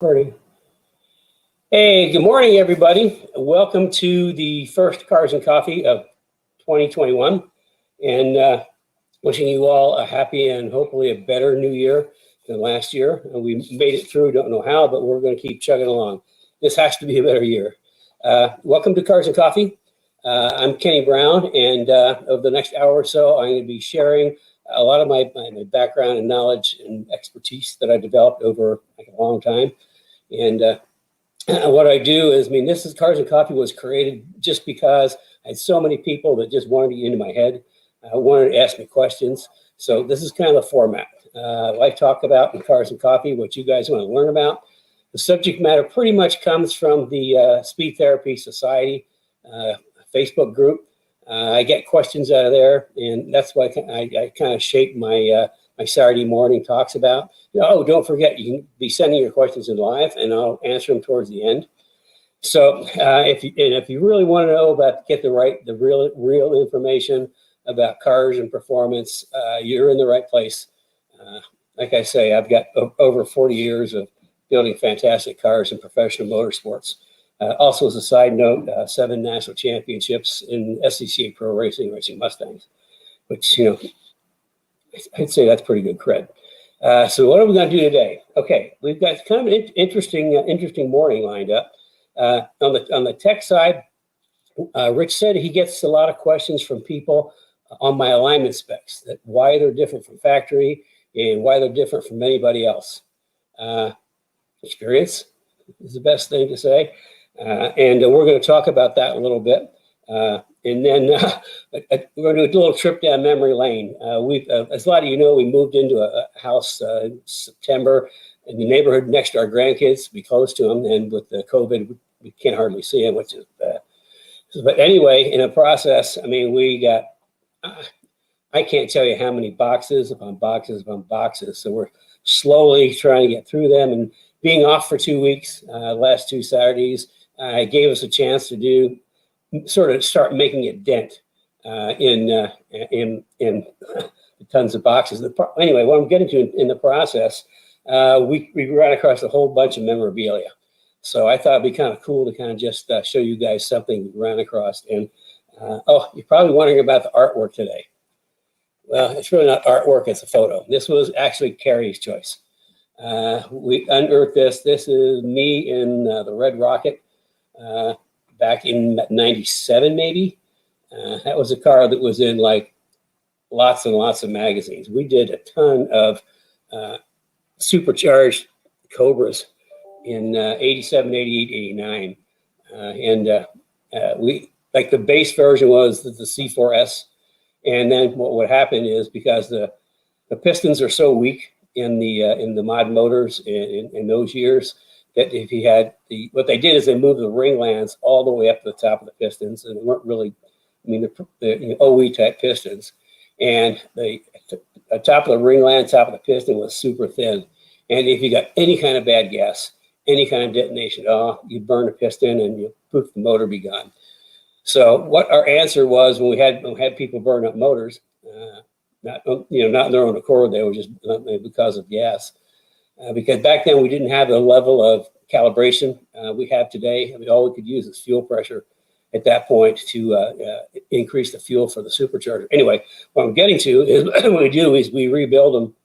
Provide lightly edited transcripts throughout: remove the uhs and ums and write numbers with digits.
Recording. Hey, good morning, everybody. Welcome to the first Cars and Coffee of 2021, and wishing you all a happy and hopefully a better new year than last year. We made it through, don't know how, but we're going to keep chugging along. This has to be a better year. Welcome to Cars and Coffee. I'm Kenny Brown, and over the next hour or so, I'm going to be sharing a lot of my background and knowledge and expertise that I developed over a long time. And what I do is, this is Cars and Coffee was created just because I had so many people that just wanted to get into my head, wanted to ask me questions. So this is kind of the format. I talk about in Cars and Coffee what you guys want to learn about. The subject matter pretty much comes from the Speed Therapy Society Facebook group. I get questions out of there, and that's why I kind of shape my my Saturday morning talks about. Oh, don't forget, you can be sending your questions in live, and I'll answer them towards the end. So if you really want to know about the real information about cars and performance, you're in the right place. Like I say, I've got over 40 years of building fantastic cars and professional motorsports. Also, as a side note, 7 national championships in SCCA Pro Racing, racing Mustangs, which, I'd say that's pretty good cred. So what are we going to do today? Okay, we've got kind of an interesting morning lined up. On the tech side, Rich said he gets a lot of questions from people on my alignment specs, that why they're different from factory and why they're different from anybody else. Experience is the best thing to say. And we're going to talk about that a little bit. And then we're going to do a little trip down memory lane. As a lot of you know, we moved into a house in September in the neighborhood next to our grandkids, to be close to them. And with the COVID, we can't hardly see them, which is bad. But anyway, in the process, we got, I can't tell you how many boxes upon boxes upon boxes. So we're slowly trying to get through them. And being off for 2 weeks, last 2 Saturdays, gave us a chance to sort of start making a dent in tons of boxes. Anyway, what I'm getting to in the process, we ran across a whole bunch of memorabilia. So I thought it'd be kind of cool to kind of just show you guys something we ran across. And you're probably wondering about the artwork today. Well, it's really not artwork, it's a photo. This was actually Carrie's choice. We unearthed this. This is me in the Red Rocket. Back in 97, maybe. That was a car that was in like lots and lots of magazines. We did a ton of supercharged Cobras in 87, 88, 89. We, like, the base version was the C4S. And then what would happen is, because the pistons are so weak in the mod motors in those years, that if you had what they did is they moved the ring lands all the way up to the top of the pistons, and they weren't really, the OE type pistons. And the top of the ring land, top of the piston was super thin. And if you got any kind of bad gas, any kind of detonation, you burn a piston and you poof, the motor be gone. So what our answer was, when we had people burn up motors, not in their own accord, they were just because of gas. Because back then we didn't have the level of calibration we have today. All we could use is fuel pressure at that point to increase the fuel for the supercharger. Anyway, what I'm getting to is what we do is we rebuild them.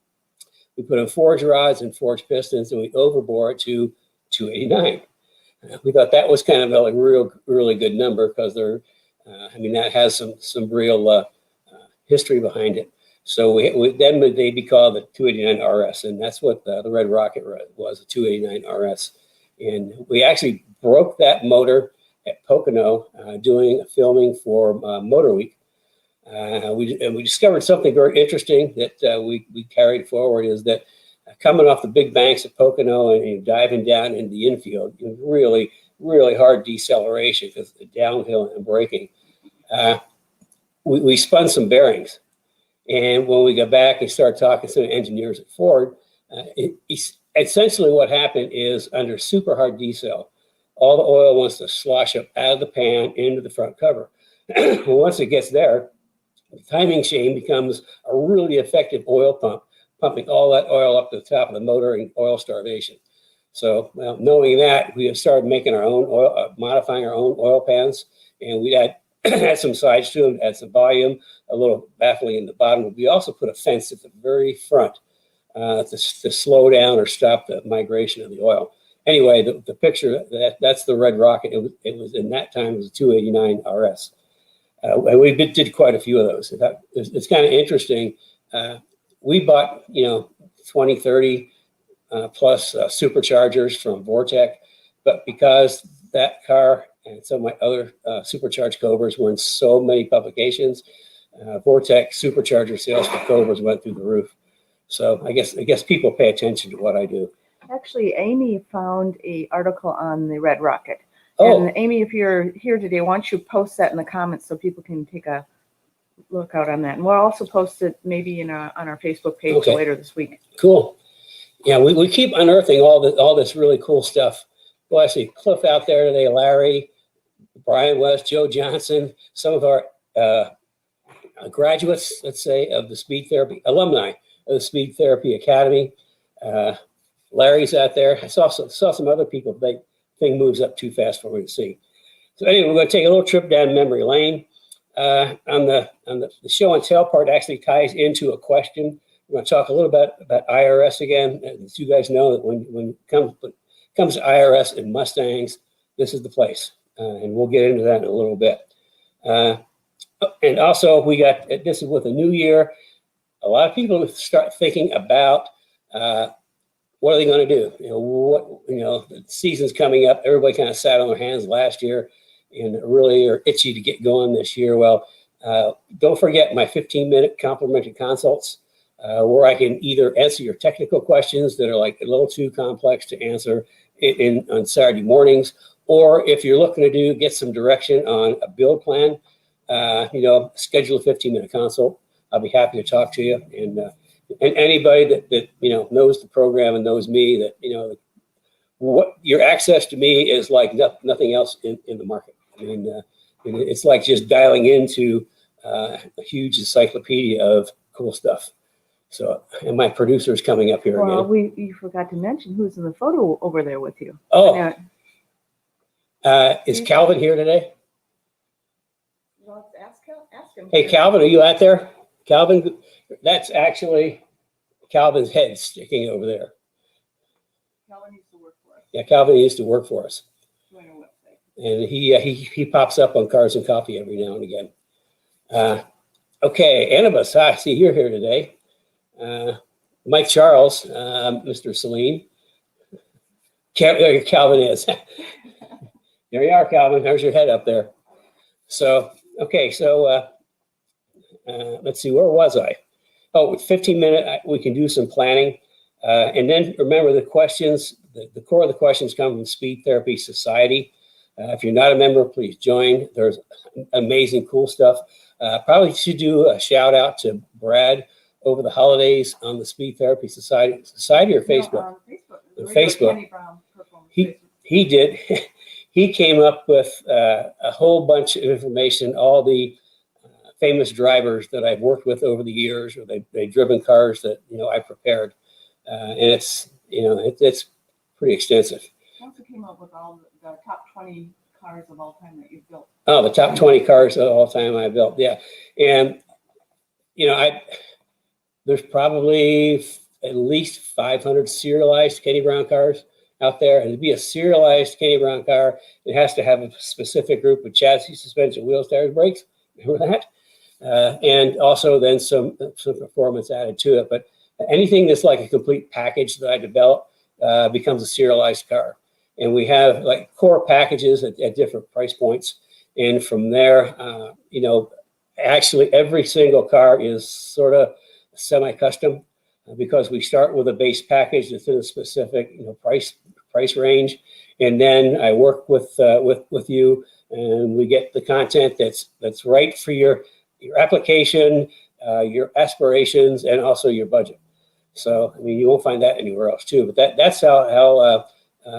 We put in forged rods and forged pistons, and we overbore it to 289. We thought that was kind of a really good number, because that has some real history behind it. So then they'd be called the 289 RS, and that's what the Red Rocket was, a 289 RS. And we actually broke that motor at Pocono doing a filming for Motor Week. We discovered something very interesting that we carried forward, is that coming off the big banks of Pocono and diving down into the infield, really, really hard deceleration because of the downhill and braking. We spun some bearings. And when we got back and started talking to some engineers at Ford, essentially what happened is, under super hard decel, all the oil wants to slosh up out of the pan into the front cover. Well, once it gets there, the timing chain becomes a really effective oil pump, pumping all that oil up to the top of the motor and oil starvation. So knowing that, we have started making our own oil, modifying our own oil pans, and we had some sides to them, add some volume, a little baffling in the bottom. But we also put a fence at the very front to slow down or stop the migration of the oil. Anyway, the picture, that's the Red Rocket. It was in that time, it was a 289 RS. And we did quite a few of those. It's kind of interesting. We bought, 20, 30 plus superchargers from Vortec, but because that car and some of my other supercharged Cobras were in so many publications, Vortec supercharger sales for Cobras went through the roof. So I guess people pay attention to what I do. Actually, Amy found an article on the Red Rocket. Oh. And Amy, if you're here today, why don't you post that in the comments so people can take a look out on that. And we'll also post it maybe on our Facebook page later this week. Cool. Yeah, we keep unearthing all this really cool stuff. Well, I see Cliff out there today, Larry, Brian West, Joe Johnson, some of our graduates, let's say, of the Speed Therapy, alumni of the Speed Therapy Academy. Larry's out there. I saw some other people. The thing moves up too fast for me to see. So anyway, we're going to take a little trip down memory lane. On the show and tell part actually ties into a question. We're going to talk a little bit about IRS again. As you guys know, that when it comes to IRS and Mustangs, this is the place. And we'll get into that in a little bit. And also, we got, this is with a new year, a lot of people start thinking about what are they going to do? The season's coming up. Everybody kind of sat on their hands last year and really are itchy to get going this year. Well, don't forget my 15-minute complimentary consults where I can either answer your technical questions that are like a little too complex to answer on Saturday mornings, or if you're looking to get some direction on a build plan, schedule a 15-minute consult. I'll be happy to talk to you. And anybody that knows the program and knows me, that what your access to me is like nothing else in the market. I mean, it's like just dialing into a huge encyclopedia of cool stuff. So, and my producer's coming up here again. Well, you forgot to mention who's in the photo over there with you. Oh, is Calvin here today? Well, ask him. Hey, Calvin, are you out there? Calvin, that's actually Calvin's head sticking over there. Calvin used to work for us. Yeah, Calvin used to work for us. And he pops up on Cars and Coffee every now and again. Okay, Annabus, I see you're here today. Mike Charles, Mr. Celine. Calvin is. There you are, Calvin. There's your head up there. So, okay, so let's see, where was I? Oh, with 15-minute, we can do some planning. And then remember the questions, the core of the questions come from Speed Therapy Society. If you're not a member, please join. There's amazing, cool stuff. Probably should do a shout out to Brad over the holidays on the Speed Therapy Society or Facebook? No, Facebook. He did. He came up with a whole bunch of information, all the famous drivers that I've worked with over the years, or they've driven cars that I prepared, and it's pretty extensive. He also came up with all the top 20 cars of all time that you've built. Oh, the top 20 cars of all time I built, yeah, and there's probably at least 500 serialized Kenny Brown cars out there, and to be a serialized Kenny Brown car, it has to have a specific group of chassis, suspension, wheels, tires, brakes. Remember that? And also then some performance added to it. But anything that's like a complete package that I develop becomes a serialized car. And we have like core packages at different price points. And from there, actually every single car is sort of semi-custom because we start with a base package that's in a specific price range. And then I work with you, and we get the content that's right for your application, your aspirations, and also your budget. So, I mean, you won't find that anywhere else too, but that's how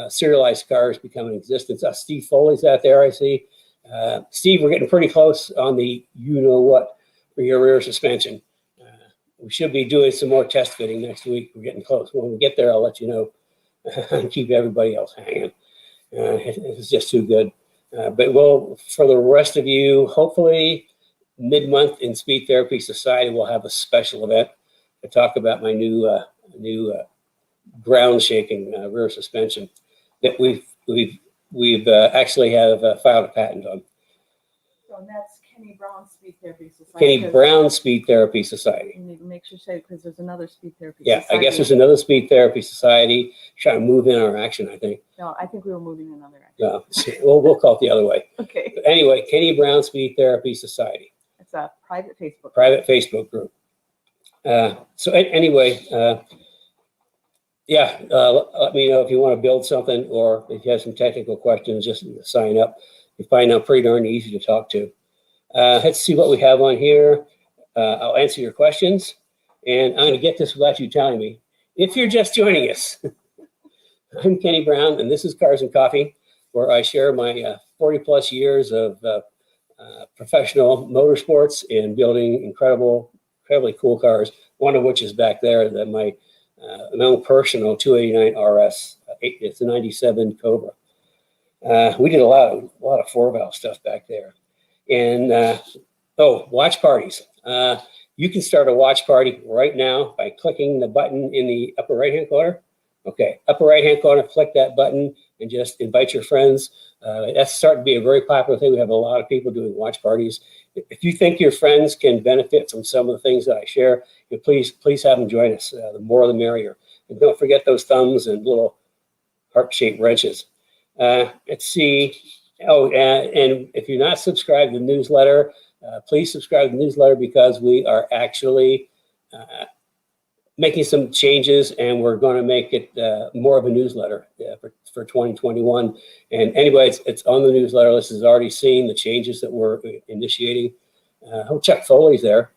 serialized cars become in existence. Steve Foley's out there, I see. Steve, we're getting pretty close on the you-know-what for your rear suspension. We should be doing some more test fitting next week. We're getting close. When we get there, I'll let you know. and keep everybody else hanging. It's just too good. But we'll, for the rest of you, hopefully mid-month in Speed Therapy Society, we'll have a special event to talk about my new ground shaking rear suspension that we've actually have filed a patent on. So that's Kenny Brown Speed Therapy Society. Kenny Brown Speed Therapy Society. You need to make sure to say, because there's another Speed Therapy Yeah, Society. I guess there's another Speed Therapy Society trying to move in our action, I think. No, I think we were moving another action. No, we'll call it the other way. Okay. But anyway, Kenny Brown Speed Therapy Society. It's a private Facebook. Private Facebook group. So anyway, let me know if you want to build something or if you have some technical questions, just sign up. You find out pretty darn easy to talk to. Let's see what we have on here. I'll answer your questions, and I'm going to get this without you telling me. If you're just joining us, I'm Kenny Brown, and this is Cars and Coffee, where I share my 40 plus years of professional motorsports and building incredibly cool cars. One of which is back there, that my own personal 289 RS. It's a 97 Cobra. We did a lot of 4-valve stuff back there. And watch parties. You can start a watch party right now by clicking the button in the upper right-hand corner. Okay, upper right-hand corner, click that button and just invite your friends. That's starting to be a very popular thing. We have a lot of people doing watch parties. If you think your friends can benefit from some of the things that I share, please have them join us. The more the merrier. And don't forget those thumbs and little heart-shaped wrenches. Let's see. And if you're not subscribed to the newsletter, please subscribe to the newsletter, because we are actually making some changes, and we're going to make it more of a newsletter for 2021. And anyway, it's on the newsletter list. Has already seen the changes that we're initiating. Chuck Foley's there.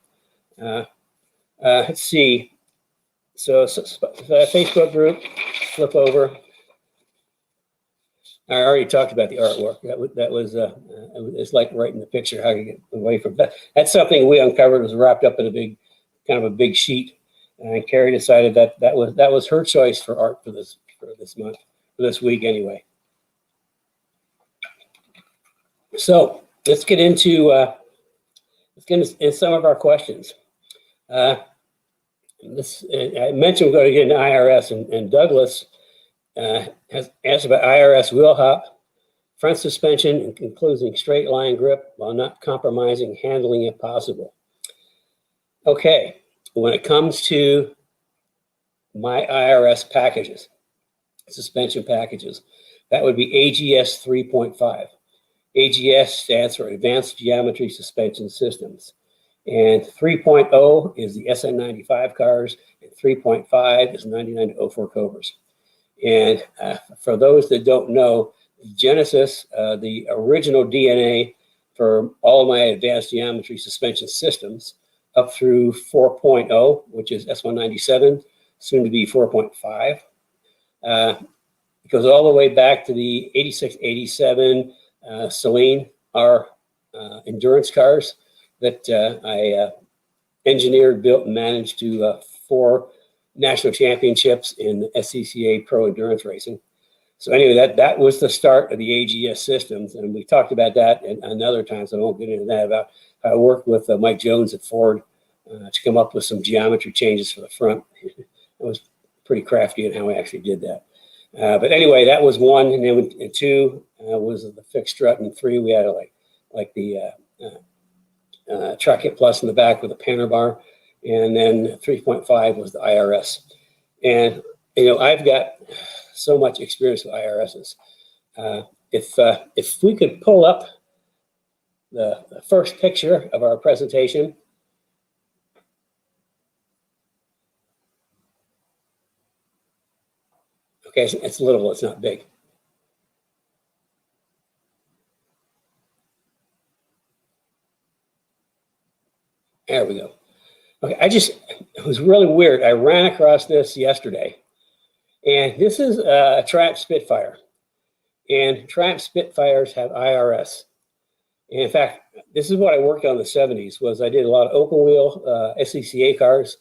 Let's see. So Facebook group, flip over. I already talked about the artwork. That was it's like writing the picture, how you get away from that. That's something we uncovered. It was wrapped up in a big sheet. And Carrie decided that was her choice for art for this month, for this week anyway. So let's get into some of our questions. I mentioned we're going to get into IRS, and Douglas has asked about IRS wheel hop, front suspension, including straight line grip while not compromising handling if possible. Okay. When it comes to my IRS packages, suspension packages, that would be AGS 3.5. AGS stands for Advanced Geometry Suspension Systems. And 3.0 is the SN95 cars, and 3.5 is 99 to 04 Cobras. And for those that don't know, Genesis, the original DNA for all of my advanced geometry suspension systems, up through 4.0, which is S197, soon to be 4.5. It goes all the way back to the 86, 87 Celine, our endurance cars that I engineered, built, and managed to 4 national championships in SCCA Pro Endurance Racing. So anyway, that was the start of the AGS systems, and we talked about that another time, so I won't get into that, about how I worked with Mike Jones at Ford to come up with some geometry changes for the front. It was pretty crafty in how I actually did that. But anyway, that was 1, and then 2 was the fixed strut, and 3 we had like the Track Hit Plus in the back with a panner bar, and then 3.5 was the IRS. And I've got so much experience with IRSs. If we could pull up the first picture of our presentation. Okay, it's little, it's not big. There we go. Okay, it was really weird. I ran across this yesterday. And this is a Triumph Spitfire. And Triumph Spitfires have IRS. And in fact, this is what I worked on in the 70s, was I did a lot of open wheel SCCA cars.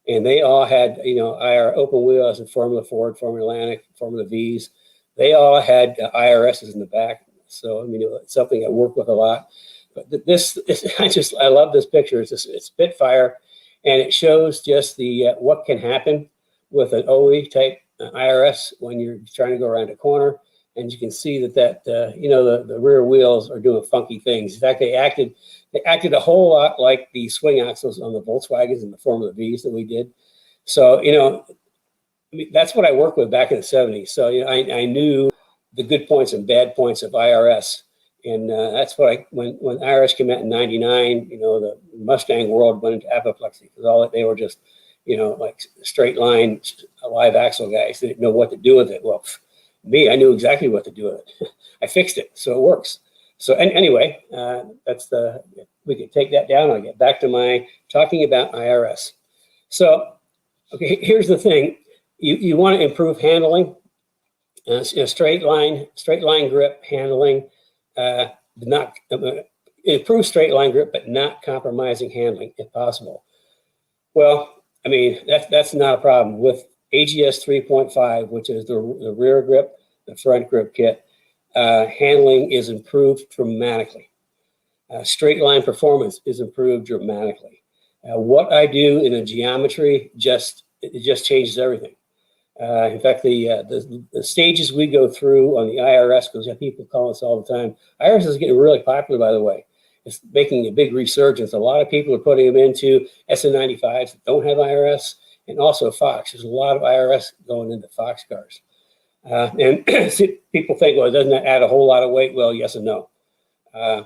and they all had, IR open wheels and Formula Ford, Formula Atlantic, Formula V's. They all had IRSs in the back. So, I mean, it's something I work with a lot. But this I love this picture. It's Spitfire, and it shows just the what can happen with an OE type IRS when you're trying to go around a corner. And you can see that the rear wheels are doing funky things. In fact, they acted a whole lot like the swing axles on the Volkswagens and the Formula V's that we did. So, I mean, that's what I worked with back in the 70s. So, I knew the good points and bad points of IRS. And that's what when IRS came out in 99, the Mustang world went into apoplexy because they were just, like straight line, live axle guys. They didn't know what to do with it. Well, me, I knew exactly what to do with it. I fixed it, so it works. So anyway, we could take that down. I'll get back to my talking about IRS. So, okay, here's the thing. You want to improve handling, straight line grip handling, improve straight line grip, but not compromising handling if possible. Well, I mean, that's not a problem with AGS 3.5, which is the rear grip, the front grip kit. Handling is improved dramatically. Straight line performance is improved dramatically. What I do in a geometry just changes everything. In fact, the stages we go through on the IRS, because people call us all the time. IRS is getting really popular, by the way. It's making a big resurgence. A lot of people are putting them into SN95s that don't have IRS, and also Fox. There's a lot of IRS going into Fox cars. And people think, well, doesn't that add a whole lot of weight? Well, yes and no. The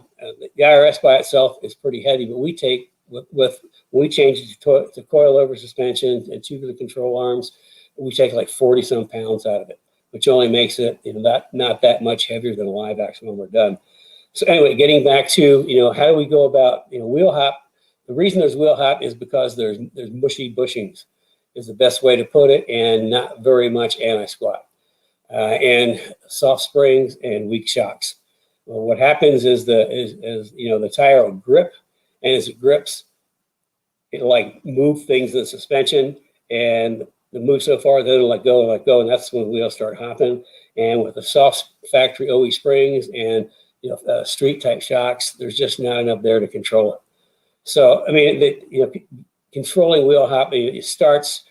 IRS by itself is pretty heavy, but we take when we change it to coilover suspension and tubular control arms, we take like 40 some pounds out of it, which only makes it not that much heavier than a live axle when we're done. So anyway, getting back to how do we go about wheel hop? The reason there's wheel hop is because there's mushy bushings, is the best way to put it, and not very much anti-squat, and soft springs and weak shocks. Well, what happens is the tire will grip, and as it grips, it'll like move things in the suspension, and the move so far, then it'll let go, and that's when the wheels start hopping. And with the soft factory OE springs and street type shocks, there's just not enough there to control it. So I mean, controlling wheel hopping, it starts.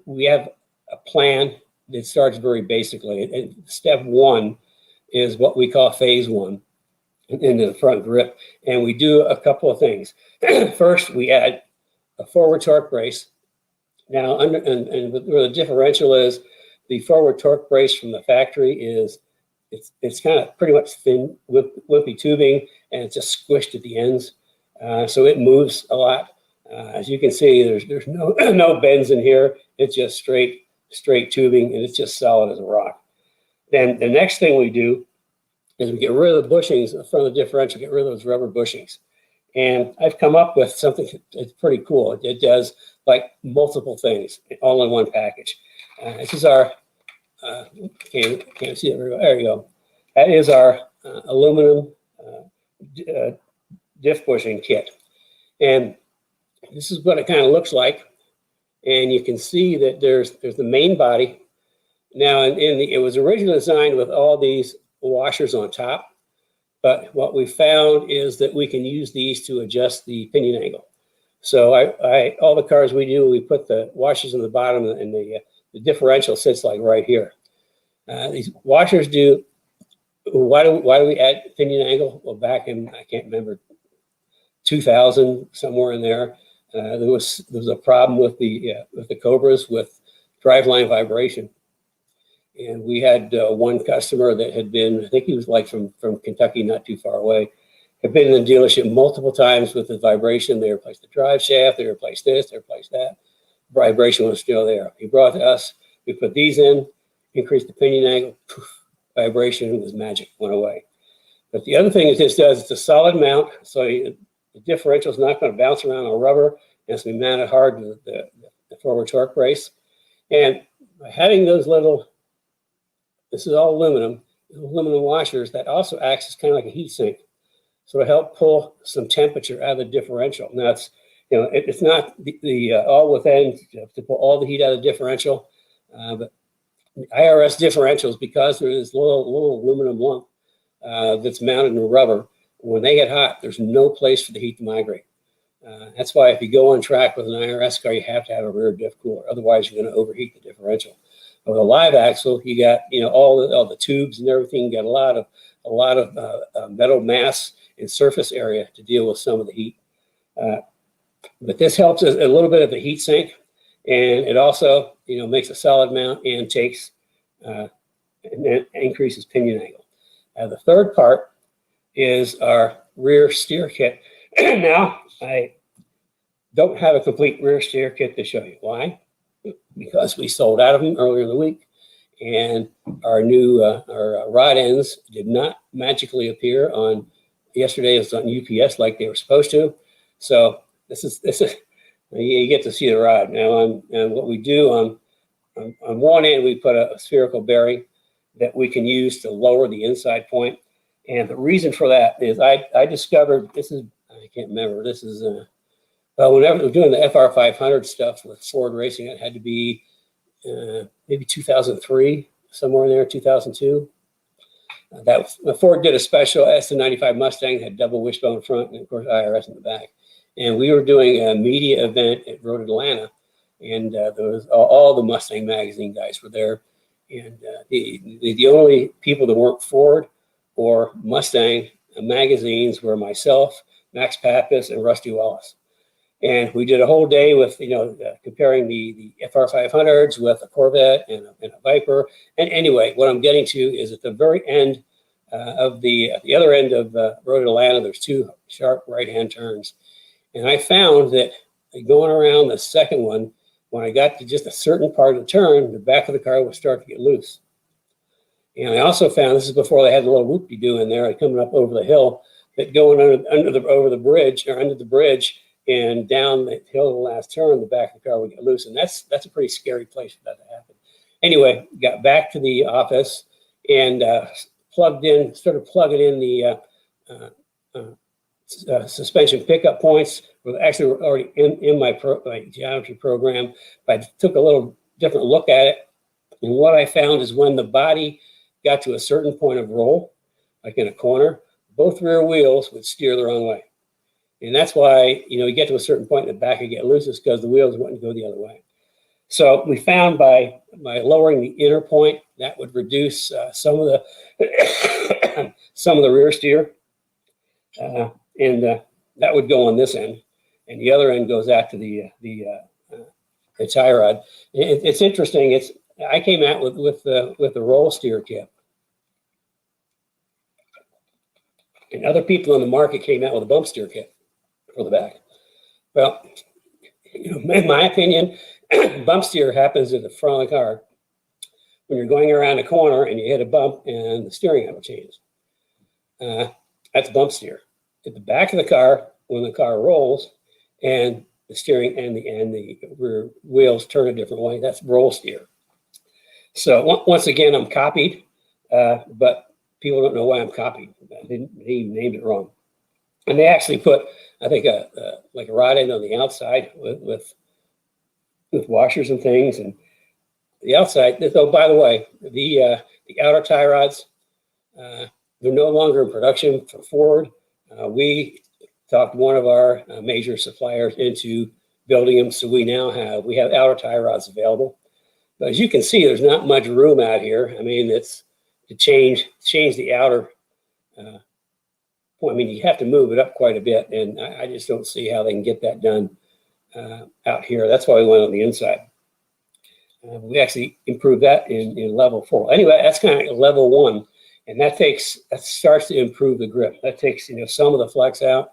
We have a plan that starts very basically, and step one is what we call phase one in the front grip, and we do a couple of things. First, we add a forward torque brace. Now, where the differential is, the forward torque brace from the factory it's kind of pretty much thin, wimpy tubing, and it's just squished at the ends, so it moves a lot. As you can see, there's no bends in here. It's just straight tubing, and it's just solid as a rock. Then the next thing we do is we get rid of the bushings from the differential, get rid of those rubber bushings. And I've come up with something that's pretty cool. It does like multiple things all in one package. This is our, can't see it very well. There you go. That is our aluminum diff bushing kit. And this is what it kind of looks like. And you can see that there's the main body. Now, it was originally designed with all these washers on top. But what we found is that we can use these to adjust the pinion angle. So all the cars we do, we put the washers in the bottom, and the differential sits like right here. These washers do. Why do we add pinion angle? Well, back in, I can't remember, 2000, somewhere in there, there was a problem with the Cobras with driveline vibration. And we had one customer that had been, I think he was like from Kentucky, not too far away, had been in the dealership multiple times with the vibration. They replaced the drive shaft, they replaced this, they replaced that. Vibration was still there. He brought it to us, we put these in, increased the pinion angle, poof, vibration was magic, went away. But the other thing that this does, it's a solid mount, so the differential is not going to bounce around on rubber. It has to be mounted hard to the forward torque brace. And by having those little, this is all aluminum washers, that also acts as kind of like a heat sink. So to help pull some temperature out of the differential. Now it's not the all within to pull all the heat out of the differential, but IRS differentials, because there's this little aluminum lump that's mounted in rubber. When they get hot, there's no place for the heat to migrate. That's why if you go on track with an IRS car, you have to have a rear diff cooler. Otherwise, you're going to overheat the differential. With a live axle, you got all the tubes and everything. You got a lot of metal mass and surface area to deal with some of the heat. But this helps a little bit of the heat sink, and it also makes a solid mount and takes and then increases pinion angle. The third part is our rear steer kit. Now, I don't have a complete rear steer kit to show you. Why? Because we sold out of them earlier in the week, and our new our rod ends did not magically appear on yesterday. It was on UPS like they were supposed to. So this is you get to see the rod now. And what we do on one end, we put a spherical bearing that we can use to lower the inside point. And the reason for that is I discovered, I can't remember, this is, whenever we were doing the FR 500 stuff with Ford Racing, it had to be maybe 2003, somewhere in there, 2002. Ford did a special S95 Mustang, had double wishbone front, and of course IRS in the back. And we were doing a media event at Road Atlanta, and there was all the Mustang magazine guys were there. And the only people that weren't Ford or Mustang magazines were myself, Max Pappas, and Rusty Wallace. And we did a whole day with, comparing the FR 500s with a Corvette and a Viper. And anyway, what I'm getting to is at the very end of the other end of Road Atlanta, there's two sharp right-hand turns. And I found that going around the second one, when I got to just a certain part of the turn, the back of the car would start to get loose. And I also found, this is before they had the little whoop-de-doo in there, coming up over the hill, that going over the bridge or under the bridge and down the hill of the last turn, the back of the car would get loose. And that's a pretty scary place for that to happen. Anyway, got back to the office and started plugging in the suspension pickup points. Were actually already in my geometry program, but I took a little different look at it. And what I found is when the body got to a certain point of roll, like in a corner, both rear wheels would steer the wrong way. And that's why, you get to a certain point in the back, you get loose, is because the wheels wouldn't go the other way. So we found by lowering the inner point, that would reduce some of the rear steer, and that would go on this end, and the other end goes out to the tie rod. It's interesting. I came out with the roll steer kit, and other people in the market came out with a bump steer kit for the back. Well, in my opinion, bump steer happens at the front of the car when you're going around a corner and you hit a bump and the steering handle changes. That's bump steer. At the back of the car, when the car rolls and the steering and the rear wheels turn a different way, that's roll steer. So once again, I'm copied, but people don't know why I'm copied. He named it wrong. And they actually put, I think, like a rod end on the outside with washers and things. And the outside, oh, by the way, the outer tie rods, they're no longer in production for Ford. We talked one of our major suppliers into building them, so we have outer tie rods available. But as you can see, there's not much room out here. I mean, it's to change the outer point. I mean, you have to move it up quite a bit, and I just don't see how they can get that done out here. That's why we went on the inside. We actually improved that in level 4. Anyway, that's kind of level 1. And that starts to improve the grip. That takes some of the flex out,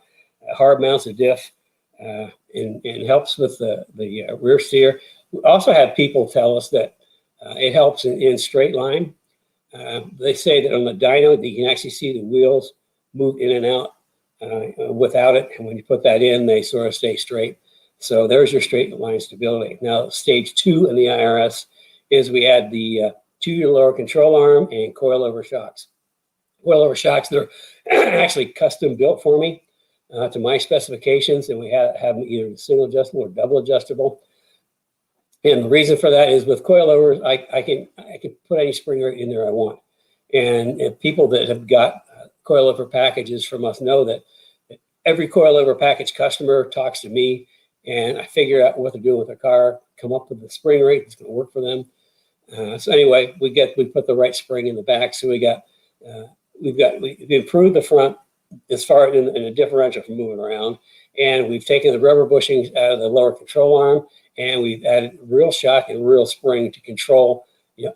hard mounts a diff, and helps with the rear steer. We also have people tell us that it helps in straight line. They say that on the dyno, you can actually see the wheels move in and out without it. And when you put that in, they sort of stay straight. So there's your straight line stability. Now, stage 2 in the IRS is we add the 2 lower control arm and coilover shocks. Coilover shocks, they're actually custom built for me. to my specifications, and we have them either single adjustable or double adjustable. And the reason for that is with coilovers, I can put any spring rate in there I want. And people that have got coilover packages from us know that every coilover package customer talks to me, and I figure out what they're doing with their car, come up with the spring rate that's going to work for them. So anyway, we put the right spring in the back. So we've improved the front as far in a differential for moving around, and we've taken the rubber bushings out of the lower control arm, and we've added real shock and real spring to control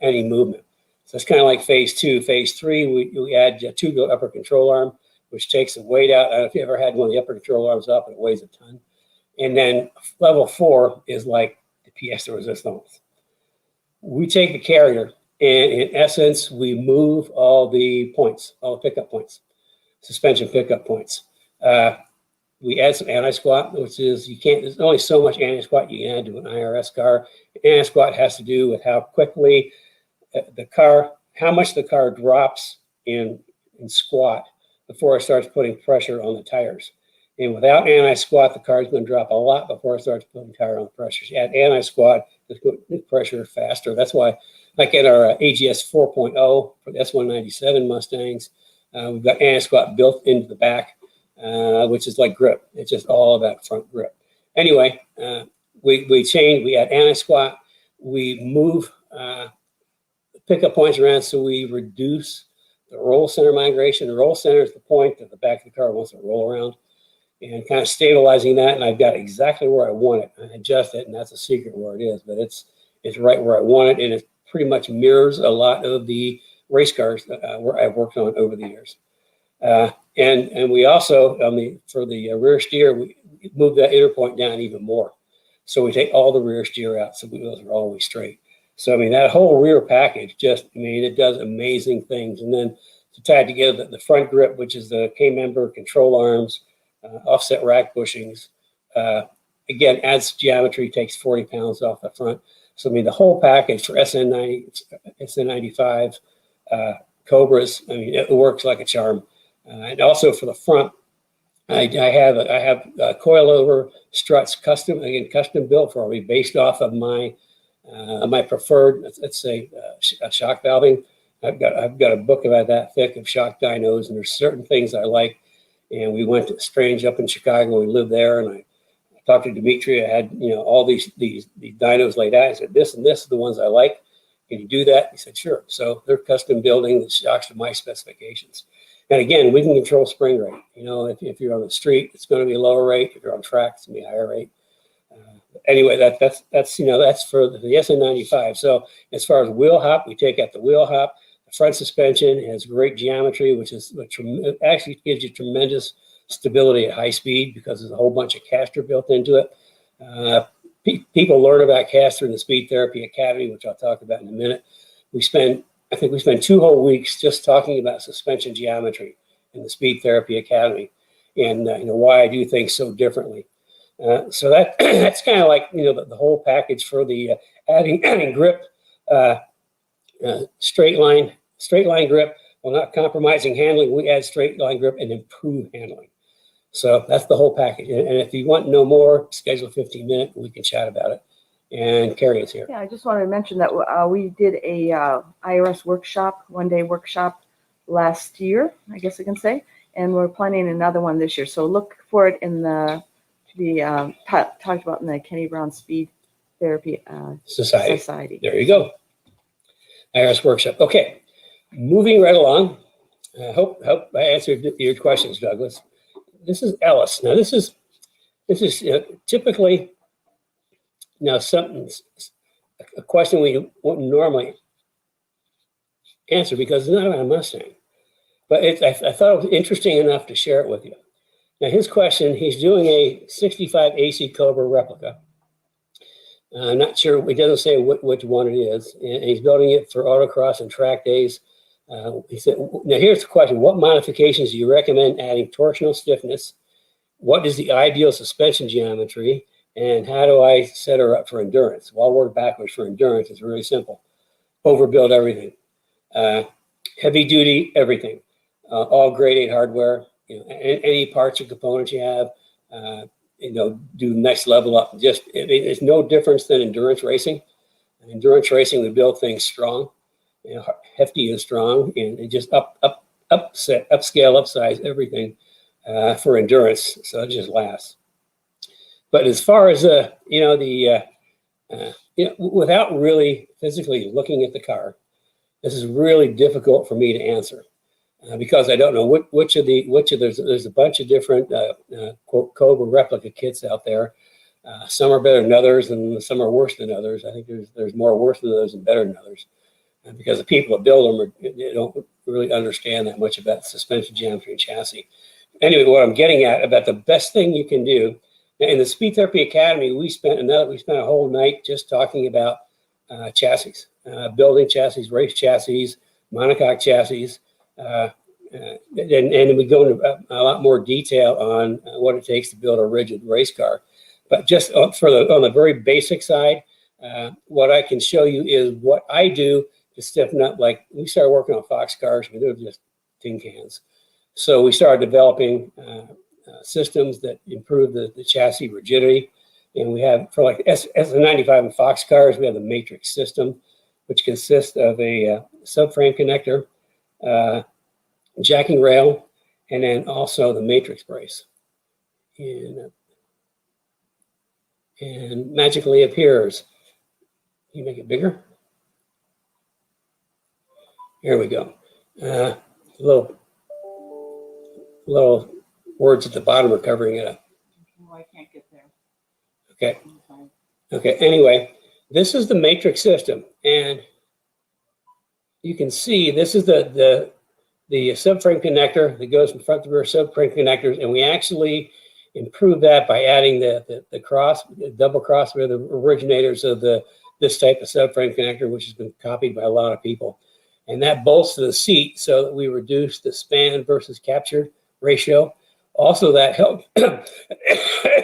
any movement. So it's kind of like phase 2. Phase 3, we add two upper control arm, which takes the weight out. I don't know if you ever had one of the upper control arms up, and it weighs a ton. And then level 4 is like the pièce de résistance. We take the carrier, and in essence, we move all the points, all the pickup points, suspension pickup points. We add some anti-squat, which is there's only so much anti-squat you can add to an IRS car. Anti-squat has to do with how quickly how much the car drops in squat before it starts putting pressure on the tires. And without anti-squat, the car is going to drop a lot before it starts putting tire on the pressure. So you add anti-squat, it's going to put pressure faster. That's why, like in our AGS 4.0 for the S197 Mustangs, we've got anti-squat built into the back, which is like grip. It's just all about front grip. Anyway, we add anti-squat, we move pickup points around, so we reduce the roll center migration. The roll center is the point that the back of the car wants to roll around, and kind of stabilizing that. And I've got exactly where I want it. I adjust it, and that's a secret where it is, but it's right where I want it, and it pretty much mirrors a lot of the race cars where I've worked on over the years. And we also, for the rear steer, we move that inner point down even more. So we take all the rear steer out, so those are always straight. So, that whole rear package it does amazing things. And then to tie together the front grip, which is the K-member control arms, offset rack bushings, again, adds geometry, takes 40 pounds off the front. So, the whole package for SN95, Cobras, it works like a charm. And also for the front, I have coilover struts custom built for me based off of my preferred, let's say, shock valving. I've got a book about that thick of shock dynos, and there's certain things I like. And we went to Strange up in Chicago. We lived there, and I talked to Dimitri. I had all these dynos laid out. I said, this and this are the ones I like. Can you do that? He said, sure. So they're custom building the shocks to my specifications. And again, we can control spring rate. If you're on the street, it's going to be a lower rate. If you're on track, it's going to be a higher rate. Anyway, that's for the SN95. So as far as wheel hop, we take out the wheel hop. The front suspension has great geometry, which actually gives you tremendous stability at high speed because there's a whole bunch of caster built into it. People learn about caster in the Speed Therapy Academy, which I'll talk about in a minute. I think we spent 2 whole weeks just talking about suspension geometry in the Speed Therapy Academy, and why I do things so differently. So that's kind of like the whole package for the adding grip, straight line grip while not compromising handling. We add straight line grip and improve handling. So that's the whole package. And if you want to know more, schedule a 15-minute. We can chat about it. And Carrie is here. Yeah, I just wanted to mention that we did a IRS workshop, 1-day workshop last year, I guess I can say, and we're planning another one this year. So look for it in the talked about in the Kenny Brown Speed Therapy Society. There you go. IRS workshop. Okay, moving right along. I hope I answered your questions, Douglas. This is Ellis. Now this is typically a question we wouldn't normally answer because it's not about a Mustang, but I thought it was interesting enough to share it with you. Now his question, he's doing a 65 AC Cobra replica. I'm not sure, it doesn't say which one it is, and he's building it for autocross and track days. He said, now here's the question, what modifications do you recommend adding torsional stiffness? What is the ideal suspension geometry? And how do I set her up for endurance? Well, I'll work backwards for endurance. It's really simple. Overbuild everything. Heavy duty, everything. All grade 8 hardware. any parts or components you have, do next level up. It's no difference than endurance racing. Endurance racing, we build things strong, hefty and strong, and just upscale, upsize everything for endurance, so it just lasts. But as far as without really physically looking at the car, this is really difficult for me to answer because I don't know which of there's a bunch of different quote Cobra replica kits out there. Some are better than others, and some are worse than others. I think there's more worse than others and better than others, because the people that build them they don't really understand that much about suspension geometry and chassis. Anyway, what I'm getting at about the best thing you can do in the Speed Therapy Academy, we spent a whole night just talking about chassis, building chassis, race chassis, monocoque chassis, and we go into a lot more detail on what it takes to build a rigid race car. But just on the very basic side, what I can show you is what I do to stiffen up. Like we started working on Fox cars, they were just tin cans. So we started developing systems that improve the chassis rigidity. And we have, for like S95 and Fox cars, we have the matrix system, which consists of a subframe connector, jacking rail, and then also the matrix brace. And magically appears. Can you make it bigger? Here we go. Little words at the bottom are covering it up. Oh, I can't get there. Okay. Okay. Anyway, this is the matrix system, and you can see this is the subframe connector that goes from front to rear subframe connectors, and we actually improve that by adding the double cross with the originators of this type of subframe connector, which has been copied by a lot of people. And that bolts the seat so that we reduce the span versus captured ratio. Also, that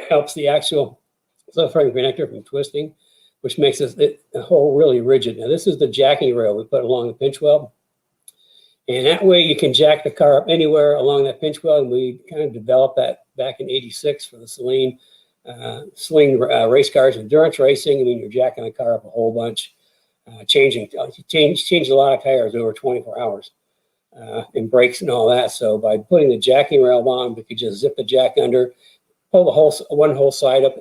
helps the actual subframe connector from twisting, which makes the whole really rigid. Now, this is the jacking rail we put along the pinch weld. And that way you can jack the car up anywhere along that pinch weld. And we kind of developed that back in '86 for the Sling race cars, endurance racing. I mean, you're jacking the car up a whole bunch, changed a lot of tires over 24 hours and brakes and all that. So by putting the jacking rail on, we could just zip the jack under, pull one whole side up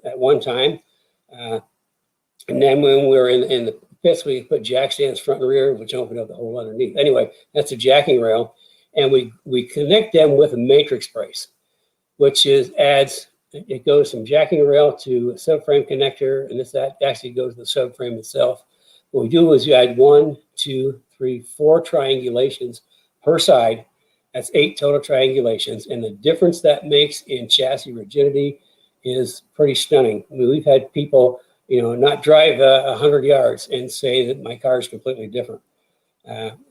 at one time. And then when we're in the pits, we put jack stands front and rear, which open up the hole underneath. Anyway, that's a jacking rail. And we connect them with a matrix brace, which it goes from jacking rail to a subframe connector, and that actually goes to the subframe itself. What we do is you add 1, 2, 3, 4 triangulations per side. That's 8 total triangulations. And the difference that makes in chassis rigidity is pretty stunning. I mean, we've had people, not drive 100 yards and say that my car is completely different.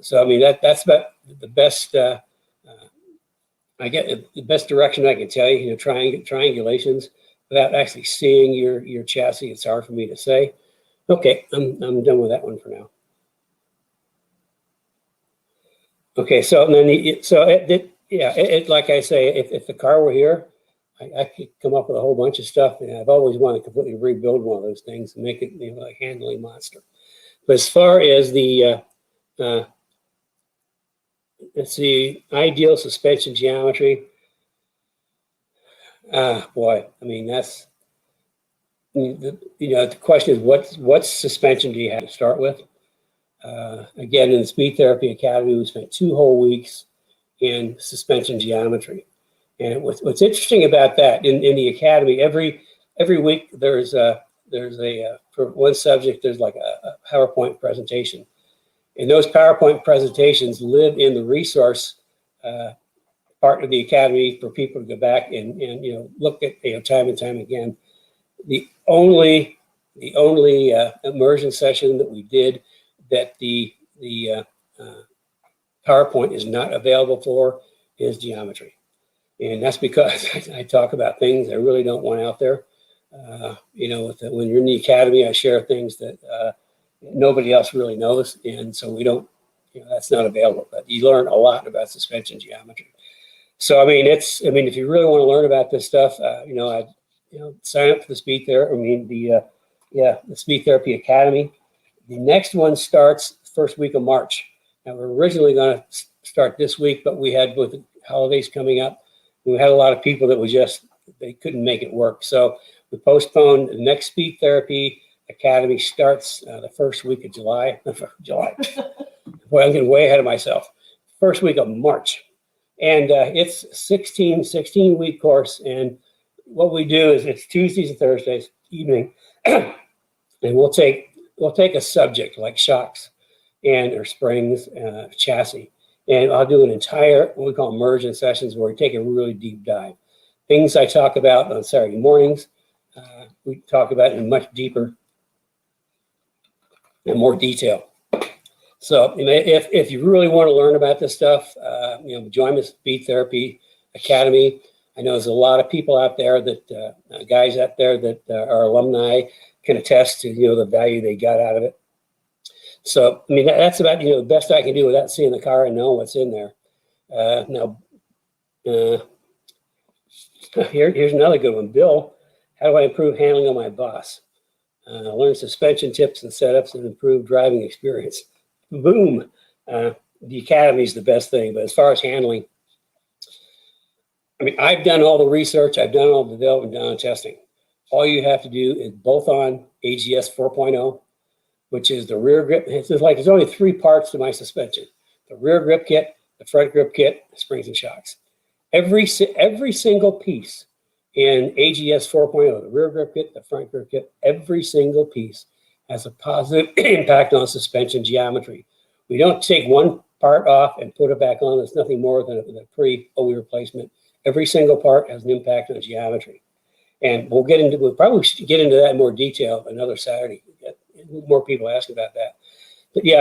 So, I mean, that's about the best, I get the best direction I can tell you, triangulations without actually seeing your chassis. It's hard for me to say. Okay, I'm done with that one for now. Okay, so then like I say, if the car were here, I could come up with a whole bunch of stuff, and I've always wanted to completely rebuild one of those things and make it a handling monster. But as far as the ideal suspension geometry, boy, I mean, that's the question is what suspension do you have to start with? Again, in the Speed Therapy Academy, we spent 2 whole weeks in suspension geometry. And what's interesting about that in the academy, every week there's for one subject, there's like a PowerPoint presentation. And those PowerPoint presentations live in the resource part of the academy for people to go back and look at time and time again. The only immersion session that we did that the PowerPoint is not available for is geometry. And that's because I talk about things I really don't want out there. When you're in the academy, I share things that nobody else really knows. And so we don't, that's not available. But you learn a lot about suspension geometry. So, I mean, if you really want to learn about this stuff, sign up for the Speed Therapy, the Speed Therapy Academy. The next one starts first week of March. Now, we're originally going to start this week, but we had, with the holidays coming up, we had a lot of people that they couldn't make it work. So we postponed. The next Speed Therapy Academy starts the first week of July. Boy, I'm getting way ahead of myself. First week of March. And it's 16-week course. And what we do is it's Tuesdays and Thursdays evening. And we'll take a subject like shocks or springs, chassis. And I'll do an entire, what we call immersion sessions, where we take a really deep dive. Things I talk about on Saturday mornings, we talk about in much deeper and more detail. So if you really want to learn about this stuff, join the Speed Therapy Academy. I know there's a lot of people out there guys out there that are alumni can attest to, the value they got out of it. So, I mean, that's about, the best I can do without seeing the car and knowing what's in there. Here's another good one. Bill, how do I improve handling on my boss? Learn suspension tips and setups and improve driving experience. Boom. The Academy is the best thing. But as far as handling, I mean, I've done all the research. I've done all the development, done testing. All you have to do is bolt on AGS 4.0, which is the rear grip. There's only 3 parts to my suspension: the rear grip kit, the front grip kit, the springs and shocks. Every single piece in AGS 4.0, the rear grip kit, the front grip kit, every single piece has a positive impact on suspension geometry. We don't take one part off and put it back on. It's nothing more than a pre-OE replacement. Every single part has an impact on geometry. And we'll probably get into that in more detail another Saturday. More people ask about that. But you